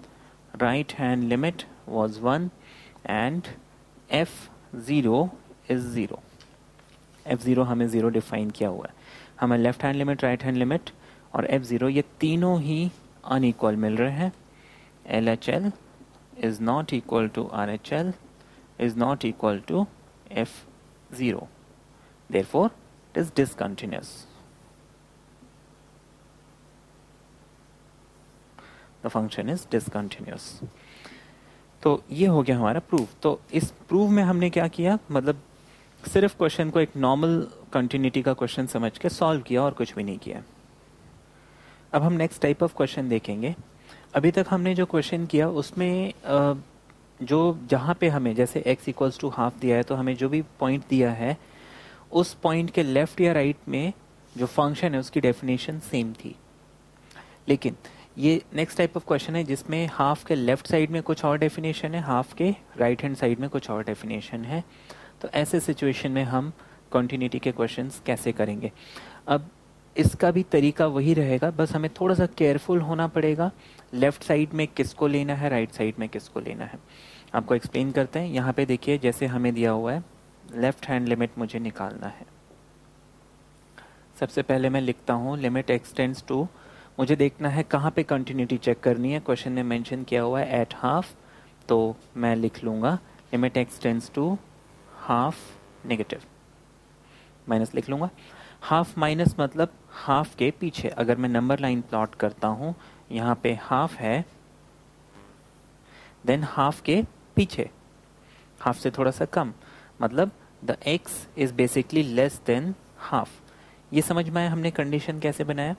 right hand limit was 1 and f0 is 0। f0 हमें 0 डिफाइन किया हुआ है। हमें left hand limit, right hand limit और f0 ये तीनों ही अनइक्वल मिल रहे हैं। LHL is not equal to RHL is not equal to f0, therefore it is discontinuous। The function is discontinuous। तो ये हो गया हमारा प्रूफ। तो इस प्रूफ में हमने क्या किया, मतलब सिर्फ क्वेश्चन को एक नॉर्मल कंटिन्यूटी का क्वेश्चन समझ के सॉल्व किया और कुछ भी नहीं किया। अब हम नेक्स्ट टाइप ऑफ क्वेश्चन देखेंगे। अभी तक हमने जो क्वेश्चन किया उसमें जो जहाँ पे हमें जैसे x इक्वल्स टू हाफ दिया है, तो हमें जो भी पॉइंट दिया है उस पॉइंट के लेफ्ट या राइट में जो फंक्शन है उसकी डेफिनेशन सेम थी। लेकिन ये नेक्स्ट टाइप ऑफ क्वेश्चन है जिसमें हाफ के लेफ्ट साइड में कुछ और डेफिनेशन है, हाफ के राइट हैंड साइड में कुछ और डेफिनेशन है। तो ऐसे सिचुएशन में हम कॉन्टिन्यूटी के क्वेश्चंस कैसे करेंगे। अब इसका भी तरीका वही रहेगा, बस हमें थोड़ा सा केयरफुल होना पड़ेगा, लेफ्ट साइड में किसको लेना है, राइट साइड में किसको लेना है। आपको एक्सप्लेन करते हैं। यहाँ पे देखिए जैसे हमें दिया हुआ है लेफ्ट हैंड लिमिट मुझे निकालना है। सबसे पहले मैं लिखता हूँ लिमिट x टेंड्स टू, मुझे देखना है कहाँ पे कंटिन्यूटी चेक करनी है। क्वेश्चन में मेंशन किया हुआ है एट हाफ, तो मैं लिख लूँगा limit x tends to half negative, minus लिख लूँगा। हाफ माइनस मतलब हाफ के पीछे, अगर मैं नंबर लाइन प्लॉट करता हूँ यहाँ पे हाफ है, देन हाफ के पीछे हाफ से थोड़ा सा कम, मतलब the x is basically less than half. ये समझ में आया हमने कंडीशन कैसे बनाया।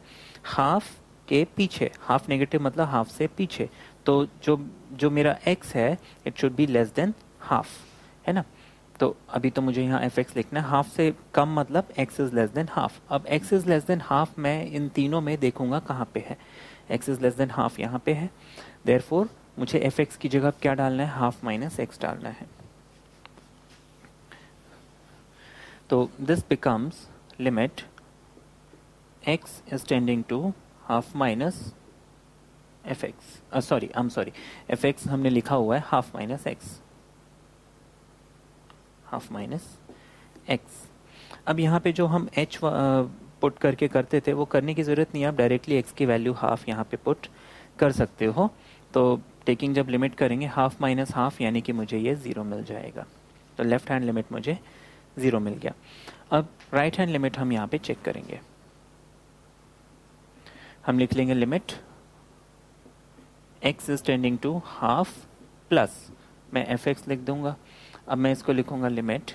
हाफ के पीछे, हाफ नेगेटिव मतलब हाफ से पीछे, तो जो मेरा x है it should be less than half, है ना। तो अभी तो मुझे यहाँ fx लिखना है, हाफ से कम मतलब x is less than half. अब x is less than half मैं इन तीनों में देखूंगा कहाँ पे है, x is less than half यहाँ पे है, देयरफॉर मुझे fx की जगह क्या डालना है, हाफ माइनस x डालना है। तो this becomes limit x is tending to half minus fx, fx हमने लिखा हुआ है half minus x, half minus x। अब यहाँ पे जो हम h पुट करके करते थे वो करने की ज़रूरत नहीं है, आप डायरेक्टली x की वैल्यू हाफ यहाँ पे पुट कर सकते हो। तो टेकिंग जब लिमिट करेंगे हाफ माइनस हाफ यानी कि मुझे ये 0 मिल जाएगा। तो लेफ्ट हैंड लिमिट मुझे 0 मिल गया। अब राइट हैंड लिमिट हम यहाँ पे चेक करेंगे। हम लिख लेंगे limit x is tending to half plus, मैं fx लिख दूंगा। अब मैं इसको लिखूंगा limit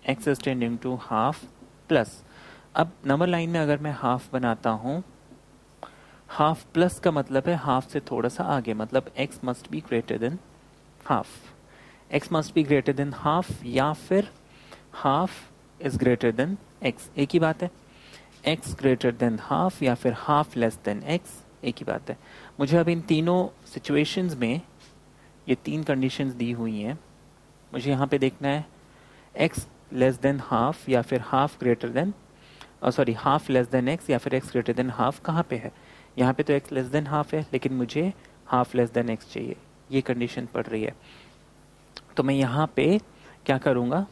x is tending to half plus. अब नंबर लाइन में अगर मैं हाफ बनाता हूं, हाफ प्लस का मतलब है हाफ से थोड़ा सा आगे, मतलब x must be greater than half, x must be greater than half या फिर half is greater then x, एक ही बात है। x ग्रेटर देन हाफ या फिर हाफ लेस देन x, एक ही बात है। मुझे अब इन तीनों सिचुएशंस में ये तीन कंडीशंस दी हुई हैं, मुझे यहाँ पे देखना है x लेस देन हाफ या फिर half greater than half less than x या फिर x ग्रेटर देन हाफ कहाँ पे है। यहाँ पे तो x लेस देन हाफ है लेकिन मुझे हाफ लेस देन x चाहिए, ये कंडीशन पड़ रही है। तो मैं यहाँ पे क्या करूँगा,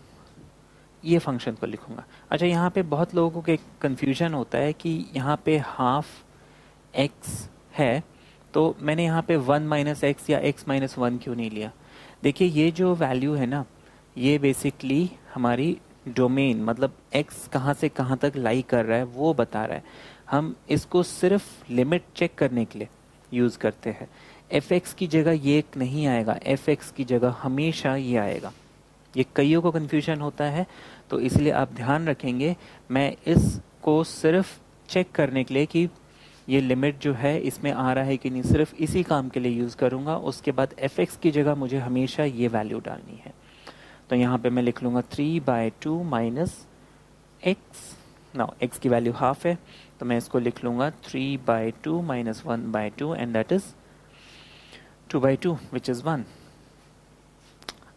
ये फंक्शन को लिखूंगा। अच्छा, यहाँ पे बहुत लोगों को एक कन्फ्यूजन होता है कि यहाँ पे हाफ x है तो मैंने यहाँ पे 1 माइनस एक्स या x माइनस 1 क्यों नहीं लिया। देखिए ये जो वैल्यू है ना, ये बेसिकली हमारी डोमेन मतलब x कहाँ से कहाँ तक लाई कर रहा है वो बता रहा है। हम इसको सिर्फ लिमिट चेक करने के लिए यूज़ करते हैं। fx की जगह ये नहीं आएगा, fx की जगह हमेशा ये आएगा। ये कईयों को कन्फ्यूजन होता है, तो इसलिए आप ध्यान रखेंगे। मैं इसको सिर्फ चेक करने के लिए कि ये लिमिट जो है इसमें आ रहा है कि नहीं, सिर्फ इसी काम के लिए यूज़ करूँगा। उसके बाद fx की जगह मुझे हमेशा ये वैल्यू डालनी है। तो यहाँ पे मैं लिख लूँगा 3/2 माइनस एक्स। नाउ x की वैल्यू हाफ है तो मैं इसको लिख लूँगा 3/2 minus 1/2 and that is 2/2 which is 1।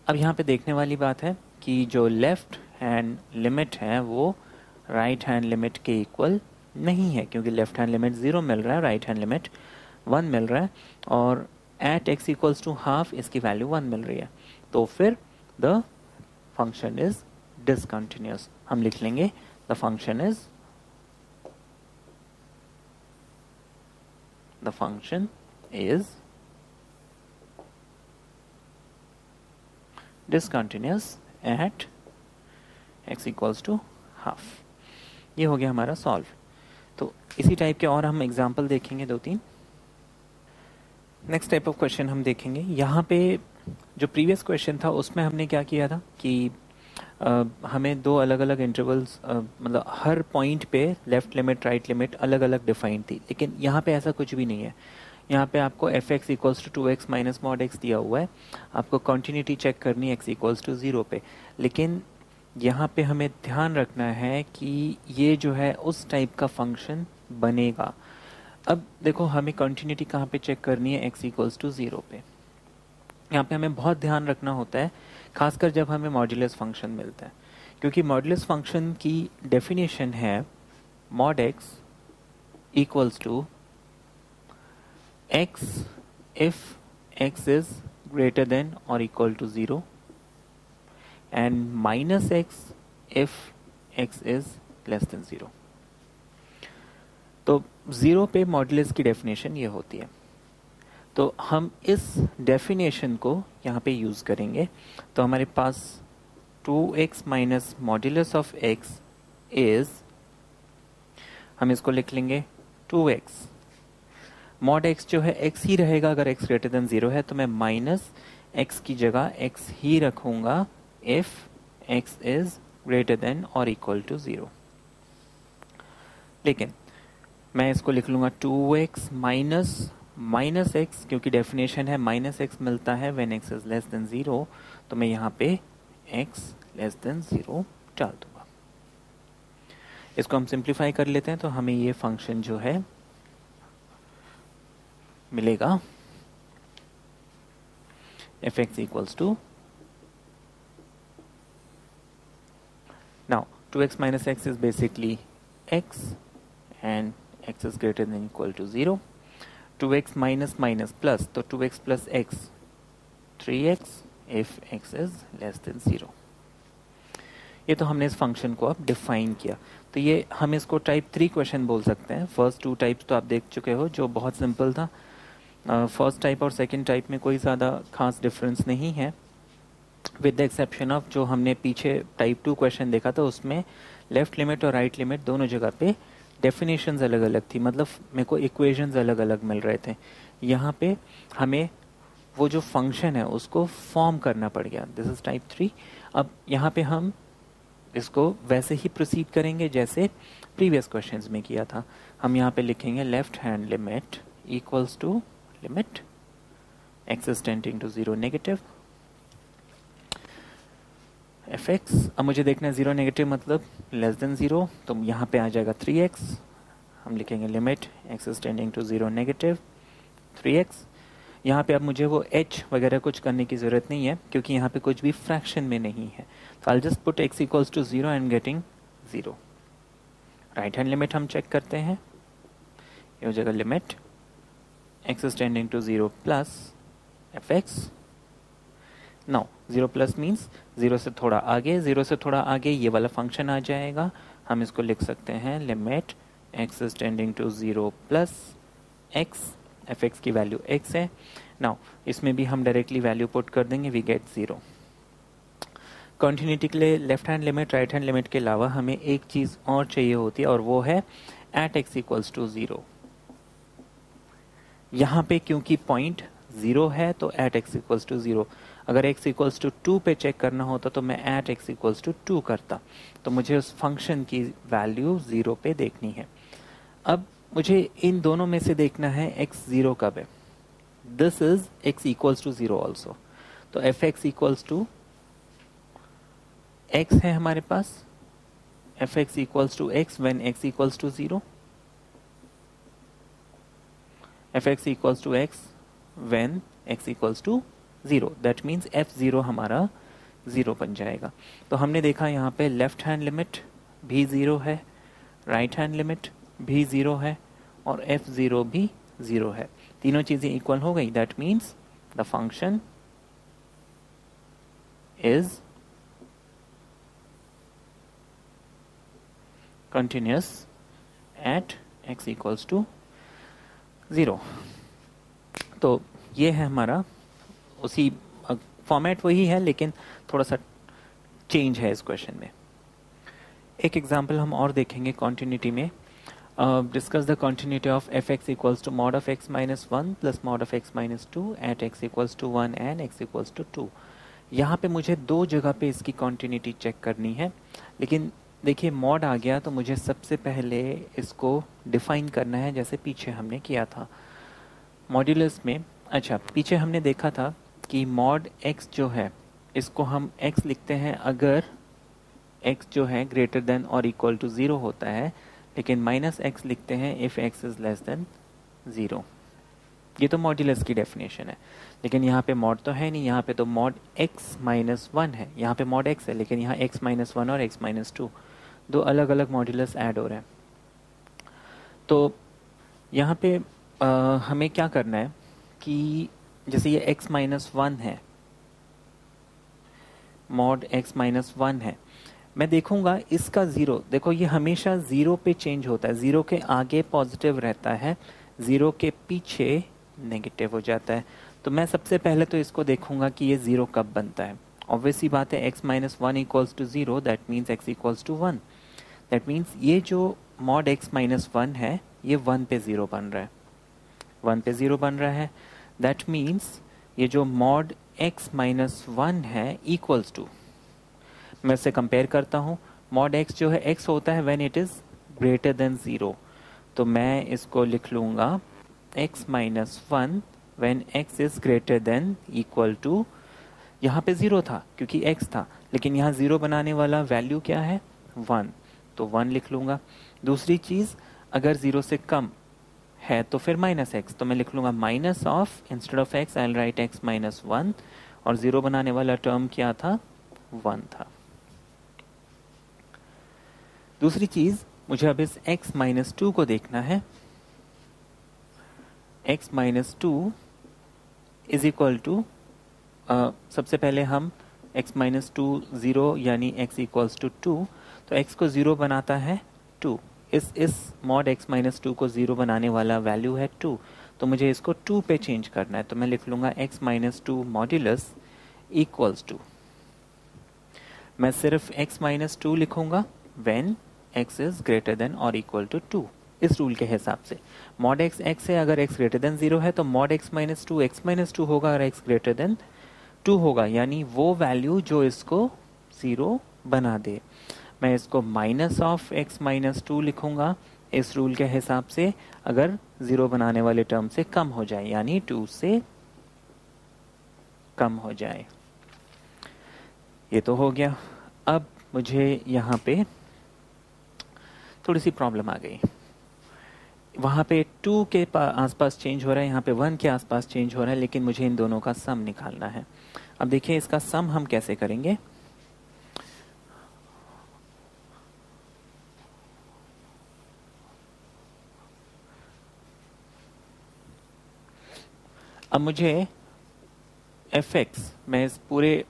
अब यहाँ पे देखने वाली बात है कि जो लेफ्ट हैंड लिमिट है वो राइट हैंड लिमिट के इक्वल नहीं है, क्योंकि लेफ्ट हैंड लिमिट 0 मिल रहा है, राइट हैंड लिमिट 1 मिल रहा है, और at x equals to half इसकी वैल्यू 1 मिल रही है। तो फिर द फंक्शन इज डिसकंटिन्यूअस। हम लिख लेंगे the function is discontinuous at x equals to half. ये हो गया हमारा सॉल्व। तो इसी टाइप के और हम एग्जाम्पल देखेंगे 2-3। नेक्स्ट टाइप ऑफ क्वेश्चन हम देखेंगे। यहाँ पे जो प्रीवियस क्वेश्चन था उसमें हमने क्या किया था कि हमें दो अलग अलग इंटरवल्स मतलब हर पॉइंट पे लेफ्ट लिमिट राइट लिमिट अलग अलग डिफाइंड थी, लेकिन यहाँ पे ऐसा कुछ भी नहीं है। यहाँ पे आपको fx equals to 2x minus mod x दिया हुआ है, आपको कॉन्टिन्यूटी चेक करनी है x इक्वल्स टू 0 पे। लेकिन यहाँ पे हमें ध्यान रखना है कि ये जो है उस टाइप का फंक्शन बनेगा। अब देखो हमें कंटिन्यूटी कहाँ पे चेक करनी है, x इक्वल्स टू 0 पे। यहाँ पे हमें बहुत ध्यान रखना होता है, खासकर जब हमें मॉड्यूलस फंक्शन मिलता है, क्योंकि मॉड्यूलस फंक्शन की डेफिनेशन है mod x equals to x if x is greater than or equal to 0 and minus x if x is less than 0। तो 0 पे मॉड्यूलस की डेफिनेशन ये होती है। तो हम इस डेफिनेशन को यहाँ पे यूज़ करेंगे। तो हमारे पास 2x minus modulus of x is, हम इसको लिख लेंगे 2x। मॉड x जो है x ही रहेगा, अगर x ग्रेटर देन 0 है तो मैं माइनस x की जगह x ही रखूंगा if x is greater than और इक्वल टू 0। लेकिन मैं इसको लिख लूंगा 2x माइनस x, क्योंकि डेफिनेशन है माइनस x मिलता है when x is less than 0, तो मैं यहाँ पे x लेस देन 0 डाल दूंगा। इसको हम सिंप्लीफाई कर लेते हैं तो हमें ये फंक्शन जो है मिलेगा fx equals to, now 2x minus x is basically x and x is greater than equal to 0। 2x minus minus plus, तो 2x plus x 3x if x is less than 0। ये तो हमने इस function को अब define किया। तो ये हम इसको टाइप 3 क्वेश्चन बोल सकते हैं। फर्स्ट 2 टाइप्स तो आप देख चुके हो जो बहुत सिंपल था। फर्स्ट टाइप और सेकंड टाइप में कोई ज़्यादा खास डिफरेंस नहीं है, विद द एक्सेप्शन ऑफ जो हमने पीछे टाइप 2 क्वेश्चन देखा था, उसमें लेफ्ट लिमिट और राइट लिमिट दोनों जगह पे डेफिनेशंस अलग अलग थी, मतलब मेरे को इक्वेशंस अलग अलग मिल रहे थे। यहाँ पे हमें वो जो फंक्शन है उसको फॉर्म करना पड़ गया। This is type 3। अब यहाँ पे हम इसको वैसे ही प्रोसीड करेंगे जैसे प्रीवियस क्वेश्चंस में किया था। हम यहाँ पे लिखेंगे left hand limit equals to limit x is tending to 0 negative fx। अब मुझे देखना है 0 नेगेटिव मतलब लेस देन 0, तो यहाँ पे आ जाएगा 3x। हम लिखेंगे limit x is tending to 0 negative 3x। यहाँ पे अब मुझे वो h वगैरह कुछ करने की ज़रूरत नहीं है, क्योंकि यहाँ पे कुछ भी फ्रैक्शन में नहीं है। तो I'll just put x equals to 0 and getting 0। Right hand limit हम चेक करते हैं, ये हो जाएगा limit x is tending to 0 plus fx। Now 0 plus means 0 से थोड़ा आगे, 0 से थोड़ा आगे ये वाला फंक्शन आ जाएगा। हम इसको लिख सकते हैं limit x is tending to 0 plus x, fx की वैल्यू x है। नाउ इसमें भी हम डायरेक्टली वैल्यू पुट कर देंगे, वी गेट 0। कंटिन्यूटी के लिए left hand limit right hand limit के अलावा हमें एक चीज़ और चाहिए होती है, और वो है एट x इक्वल्स टू 0। यहाँ पे क्योंकि पॉइंट 0 है तो एट x इक्वल्स टू 0। अगर x इक्वल्स टू 2 पे चेक करना होता तो मैं एट x इक्वल्स टू 2 करता। तो मुझे उस फंक्शन की वैल्यू 0 पे देखनी है। अब मुझे इन दोनों में से देखना है x 0 कब है। This is x equals to 0 also. तो f x equals to x है हमारे पास, f x equals to x when x equals to 0, fx equals to x when x equals to 0। That means f0 हमारा 0 बन जाएगा। तो हमने देखा यहाँ पे लेफ्ट हैंड लिमिट भी 0 है, राइट हैंड लिमिट भी 0 है और f0 भी 0 है। तीनों चीज़ें इक्वल हो गई। That means the function is continuous at x equals to 0। तो ये है हमारा, उसी फॉर्मेट वही है लेकिन थोड़ा सा चेंज है इस क्वेश्चन में। एक एग्जांपल हम और देखेंगे कॉन्टिन्यूटी में। Discuss the continuity of F x equals to mod of X minus 1 plus mod of X minus 2 at x equals to 1 and X equals to 2। यहाँ पे मुझे दो जगह पे इसकी कॉन्टिन्यूटी चेक करनी है, लेकिन देखिए मॉड आ गया तो मुझे सबसे पहले इसको डिफाइन करना है जैसे पीछे हमने किया था मॉड्यूलस में। अच्छा, पीछे हमने देखा था कि मॉड x जो है इसको हम x लिखते हैं अगर x जो है ग्रेटर देन और इक्वल टू 0 होता है, लेकिन माइनस x लिखते हैं if x is less than 0। ये तो मॉड्यूलस की डेफिनेशन है, लेकिन यहाँ पे मॉड तो है नहीं, यहाँ पे तो मॉड x माइनस 1 है, यहाँ पे मॉड x है, लेकिन यहाँ x माइनस 1 और x माइनस 2 दो अलग अलग मॉड्यूलस ऐड हो रहे हैं। तो यहाँ पे हमें क्या करना है कि जैसे ये x माइनस 1 है, मॉड x माइनस 1 है, मैं देखूंगा इसका 0, देखो ये हमेशा 0 पे चेंज होता है, 0 के आगे पॉजिटिव रहता है, 0 के पीछे नेगेटिव हो जाता है। तो मैं सबसे पहले तो इसको देखूंगा कि ये 0 कब बनता है। ऑब्वियसली बात है, x minus 1 equals to 0, that means x equals to 1। That means ये जो मॉड x माइनस 1 है ये 1 पे 0 बन रहा है, 1 पे 0 बन रहा है। दैट मीन्स ये जो मॉड x माइनस 1 है इक्वल्स टू, मैं इससे कंपेयर करता हूँ, मॉड x जो है x होता है when it is greater than 0, तो मैं इसको लिख लूँगा x minus 1 when x is greater than equal to, यहाँ पे 0 था क्योंकि x था, लेकिन यहाँ 0 बनाने वाला वैल्यू क्या है 1, तो 1 लिख लूँगा। दूसरी चीज़, अगर 0 से कम है तो फिर माइनस x, तो मैं लिख लूँगा minus of, instead of x I will write x minus 1, और 0 बनाने वाला टर्म क्या था 1 था। दूसरी चीज, मुझे अब इस x माइनस 2 को देखना है। x minus 2 is equal to, सबसे पहले हम x माइनस 2 0 यानी x इक्वल्स टू 2, तो x को 0 बनाता है 2, इस मॉड x माइनस 2 को 0 बनाने वाला वैल्यू है 2, तो मुझे इसको 2 पे चेंज करना है, तो मैं लिख लूँगा x minus 2 modulus equals to, मैं सिर्फ x माइनस 2 लिखूँगा when x is greater than और इक्वल टू 2। इस रूल के हिसाब से मॉड x x है, अगर x ग्रेटर देन 0 है तो mod x minus 2 x minus 2 होगा, अगर x ग्रेटर देन 2 होगा, यानी वो वैल्यू जो इसको 0 बना दे। मैं इसको माइनस ऑफ x माइनस 2 लिखूंगा इस रूल के हिसाब से, अगर 0 बनाने वाले टर्म से कम हो जाए, यानी 2 से कम हो जाए। ये तो हो गया। अब मुझे यहाँ पे थोड़ी सी प्रॉब्लम आ गई, वहाँ पे 2 के आसपास चेंज हो रहा है, यहाँ पे 1 के आसपास चेंज हो रहा है, लेकिन मुझे इन दोनों का सम निकालना है। अब देखिए इसका सम हम कैसे करेंगे। अब मुझे fx, मैं इस पूरे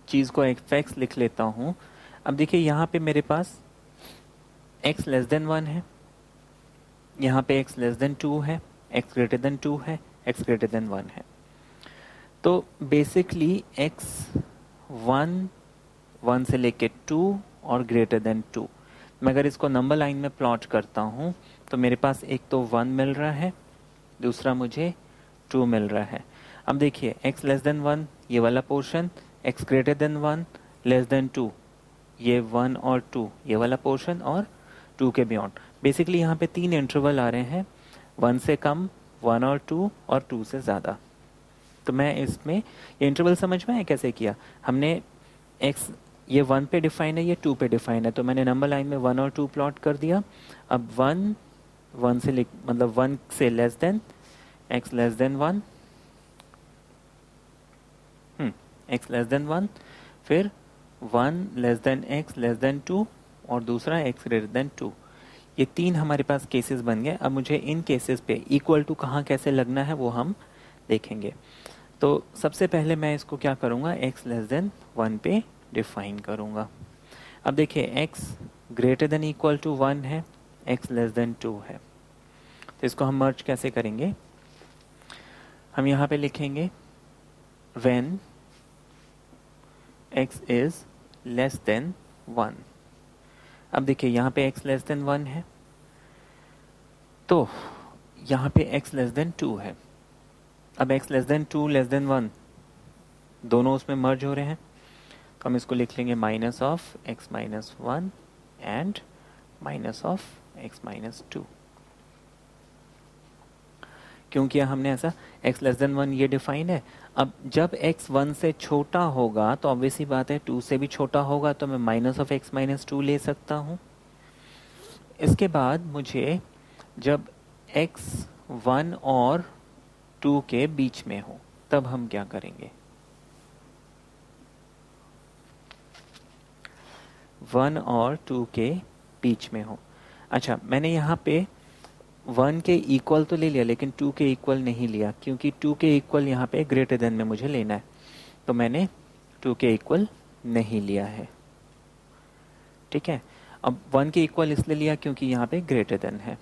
चीज़ को fx लिख लेता हूँ। अब देखिए यहाँ पे मेरे पास x लेस देन 1 है, यहाँ पे x लेस देन 2 है, x ग्रेटर देन 2 है, x ग्रेटर देन 1 है। तो बेसिकली x 1 से लेके 2 और ग्रेटर देन 2, मैं अगर इसको नंबर लाइन में प्लॉट करता हूँ तो मेरे पास एक तो 1 मिल रहा है, दूसरा मुझे 2 मिल रहा है। अब देखिए x लेस देन 1 ये वाला portion, x greater then 1 less then 2 ये 1 और 2 ये वाला पोर्शन, और 2 के बियॉन्ड। बेसिकली यहाँ पे 3 इंटरवल आ रहे हैं, 1 से कम, 1 और 2 और 2 से ज़्यादा। तो मैं इसमें ये इंटरवल समझ में आया कैसे किया हमने, x ये 1 पे डिफाइन है, ये 2 पे डिफाइन है, तो मैंने नंबर लाइन में 1 और 2 प्लॉट कर दिया। अब 1 से मतलब 1 से less than x less than 1, x less than 1, फिर 1 less then x less than 2 और दूसरा x ग्रेटर देन 2। ये 3 हमारे पास केसेस बन गए। अब मुझे इन केसेस पे इक्वल टू कहाँ कैसे लगना है वो हम देखेंगे। तो सबसे पहले मैं इसको क्या करूँगा, x लेस देन 1 पे डिफाइन करूँगा। अब देखिए x greater than equal to 1 है, x लेस देन 2 है, तो इसको हम मर्ज कैसे करेंगे। हम यहाँ पे लिखेंगे when x is less than 1। अब देखिए यहाँ पे x लेस देन 1 है, तो यहाँ पे x लेस देन 2 है। अब x less than 2 less than 1 दोनों उसमें मर्ज हो रहे हैं, तो हम इसको लिख लेंगे minus of x minus 1 and minus of x minus 2। क्यों किया हमने ऐसा, x लेस देन 1 ये डिफाइन है। अब जब x 1 से छोटा होगा तो ऑब्वियसली बात है 2 से भी छोटा होगा, तो मैं माइनस ऑफ x माइनस 2 ले सकता हूँ। इसके बाद मुझे जब x 1 और 2 के बीच में हो, तब हम क्या करेंगे? 1 और 2 के बीच में हो। अच्छा, मैंने यहाँ पे 1 के इक्वल तो ले लिया, लेकिन 2 के इक्वल नहीं लिया, क्योंकि 2 के इक्वल यहाँ पे ग्रेटर देन में मुझे लेना है, तो मैंने 2 के इक्वल नहीं लिया है। ठीक है, अब 1 के इक्वल इसलिए लिया क्योंकि यहाँ पे ग्रेटर देन है।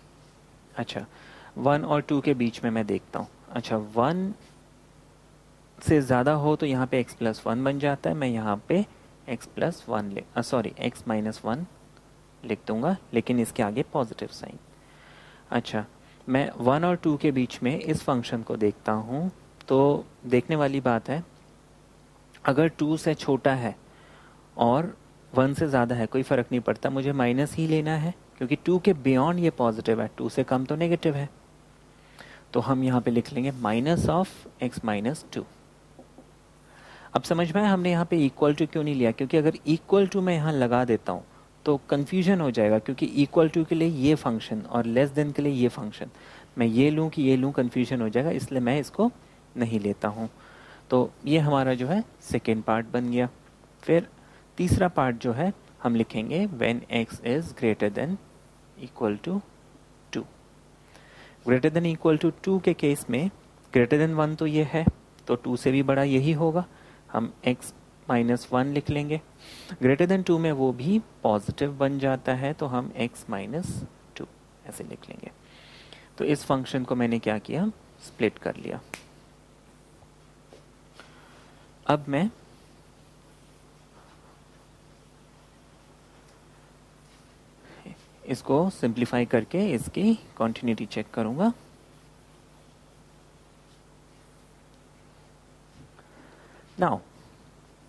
अच्छा, 1 और 2 के बीच में मैं देखता हूँ। अच्छा, 1 से ज़्यादा हो तो यहाँ पे x+1 बन जाता है, मैं यहाँ पे x+1 x-1 लिख दूंगा, लेकिन इसके आगे पॉजिटिव साइन। अच्छा, मैं 1 और 2 के बीच में इस फंक्शन को देखता हूँ, तो देखने वाली बात है, अगर 2 से छोटा है और 1 से ज़्यादा है कोई फ़र्क नहीं पड़ता, मुझे माइनस ही लेना है, क्योंकि 2 के बियॉन्ड ये पॉजिटिव है, 2 से कम तो नेगेटिव है। तो हम यहाँ पे लिख लेंगे -(x-2). अब समझ में आया हमने यहाँ पे इक्वल टू क्यों नहीं लिया? क्योंकि अगर इक्वल टू मैं यहाँ लगा देता हूँ तो कंफ्यूजन हो जाएगा, क्योंकि इक्वल टू के लिए ये फंक्शन और लेस देन के लिए ये फंक्शन, मैं ये लूँ कि ये लूँ, कंफ्यूजन हो जाएगा, इसलिए मैं इसको नहीं लेता हूँ। तो ये हमारा जो है सेकेंड पार्ट बन गया। फिर तीसरा पार्ट जो है हम लिखेंगे when x is greater than equal to 2। Greater than equal to 2 के केस में ग्रेटर देन 1 तो ये है, तो 2 से भी बड़ा यही होगा, हम x-1 लिख लेंगे। ग्रेटर देन 2 में वो भी पॉजिटिव बन जाता है, तो हम x-2 ऐसे लिख लेंगे। तो इस फंक्शन को मैंने क्या किया? स्प्लिट कर लिया। अब मैं इसको सिंप्लीफाई करके इसकी कॉन्टिन्यूटी चेक करूंगा। नाउ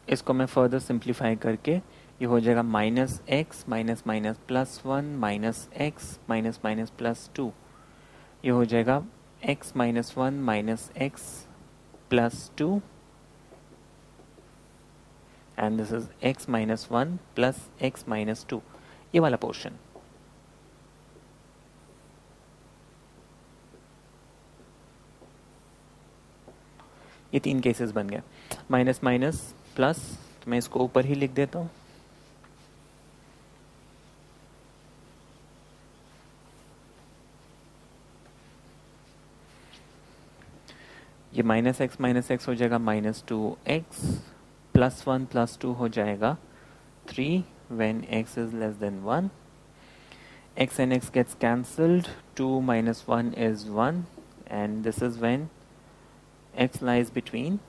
इसको मैं फर्दर सिंप्लीफाई करके ये हो जाएगा -x +1 -x +2, ये हो जाएगा x-1 x +2 and this is x-1 x -2, ये वाला पोर्शन। ये 3 केसेस बन गए। माइनस माइनस प्लस, तो मैं इसको ऊपर ही लिख देता हूँ। ये -x हो जाएगा -2x, +1 +2 हो जाएगा 3 when x is less than 1. X and x gets cancelled, 2 - 1 is 1, and this is when x lies between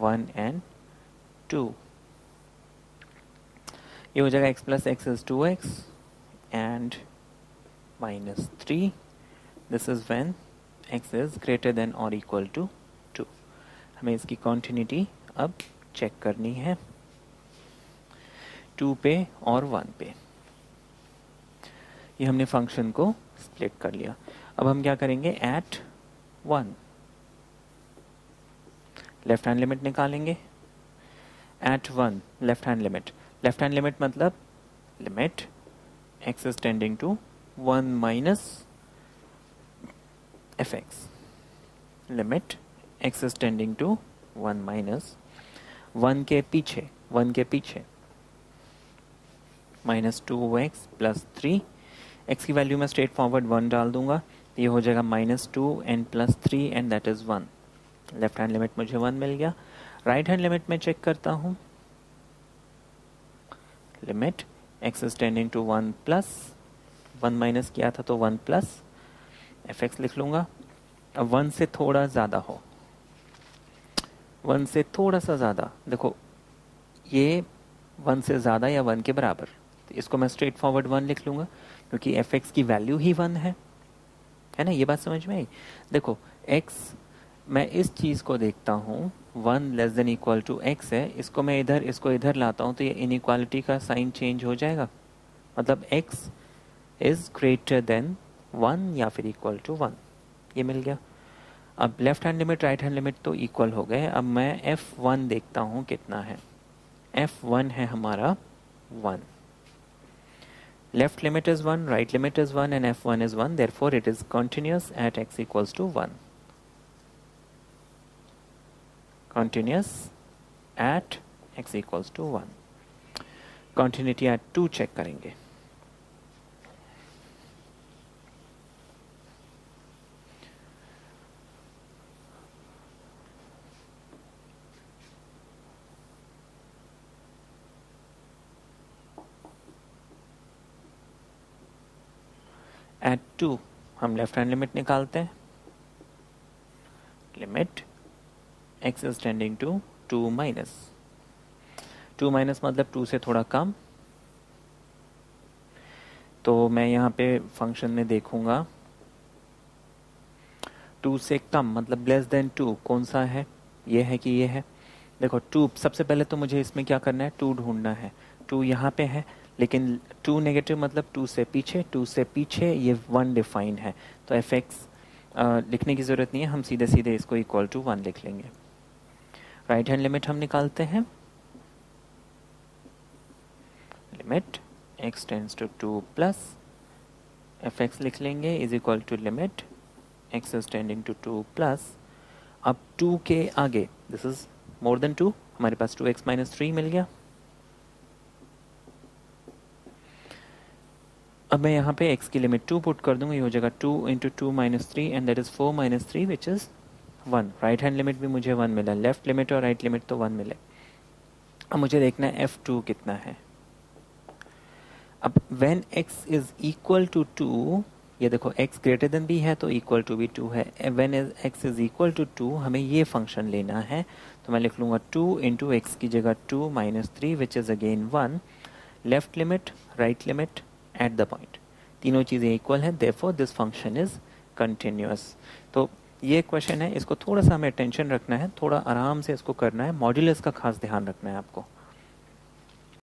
1 and 2. ये हो जाएगा x plus x is 2x and -3. This is when x is greater than or equal to 2. हमें इसकी continuity अब check करनी है 2 पे और 1 पे। ये हमने फंक्शन को स्प्लिट कर लिया। अब हम क्या करेंगे? एट 1 लेफ्ट हैंड लिमिट निकालेंगे। एट 1 लेफ्ट हैंड लिमिट मतलब limit x is tending to 1 minus fx, limit x is tending to 1 minus 1 के पीछे -2x plus 3, x की वैल्यू में स्ट्रेट फॉरवर्ड 1 डाल दूंगा, ये हो जाएगा -2 and plus 3 and that is 1। Left hand limit मुझे 1 मिल गया। राइट हैंड लिमिट में चेक करता हूँ, limit x is tending to 1 plus 1 minus किया था तो 1 प्लस fx लिख लूँगा। अब 1 से थोड़ा ज़्यादा हो, 1 से थोड़ा सा ज़्यादा, देखो ये 1 से ज़्यादा या 1 के बराबर, तो इसको मैं स्ट्रेट फॉरवर्ड 1 लिख लूँगा क्योंकि fx की वैल्यू ही 1 है ना। ये बात समझ में आई? देखो x, मैं इस चीज़ को देखता हूँ 1 less than equal to x है, इसको मैं इधर इसको इधर लाता हूँ तो ये इनइक्वालिटी का साइन चेंज हो जाएगा, मतलब x इज ग्रेटर देन 1 या फिर इक्वल टू 1, ये मिल गया। अब left hand limit right hand limit तो इक्वल हो गए। अब मैं f1 देखता हूँ कितना है। f1 है हमारा 1, Left limit is 1, right limit is 1 and f1 is 1, therefore it is continuous at x equals to 1. Continuous at x equals to 1. Continuity at 2 check करेंगे. At 2 हम लेफ्ट हैंड लिमिट निकालते हैं. Limit x is tending to 2 minus. 2 minus मतलब 2 से थोड़ा कम. तो मैं यहाँ पे फंक्शन में देखूंगा 2 से कम मतलब लेस देन 2 कौन सा है, ये है कि ये है. देखो 2 सबसे पहले तो मुझे इसमें क्या करना है, 2 ढूंढना है. 2 यहाँ पे है लेकिन 2 नेगेटिव मतलब 2 से पीछे, 2 से पीछे ये 1 डिफाइंड है. तो एफ एक्स लिखने की ज़रूरत नहीं है, हम सीधे सीधे इसको इक्वल टू 1 लिख लेंगे. राइट हैंड लिमिट हम निकालते हैं. Limit x tends to 2 plus F X लिख लेंगे is equal to limit x is tending to 2 plus. अब 2 के आगे दिस इज मोर देन 2, हमारे पास 2x माइनस 3 मिल गया. अब मैं यहाँ पे x की लिमिट 2 पुट कर दूंगा, ये हो जाएगा 2 into 2 minus 3 and that is 4 minus 3 which is 1. Right hand limit भी मुझे 1 मिला, लेफ्ट लिमिट और राइट लिमिट तो 1 मिले. अब मुझे देखना है f2 कितना है. अब when x is equal to 2, ये देखो x ग्रेटर देन b है तो इक्वल टू भी 2 है. when x is equal to 2 हमें ये फंक्शन लेना है, तो मैं लिख लूँगा 2 इंटू एक्स की जगह 2 minus 3 which is again 1. Left limit right limit at the point, तीनों चीज़ें इक्वल हैं, therefore this function is continuous. तो ये क्वेश्चन है, इसको थोड़ा सा हमें टेंशन रखना है, थोड़ा आराम से इसको करना है. मॉड्यूलस का खास ध्यान रखना है आपको.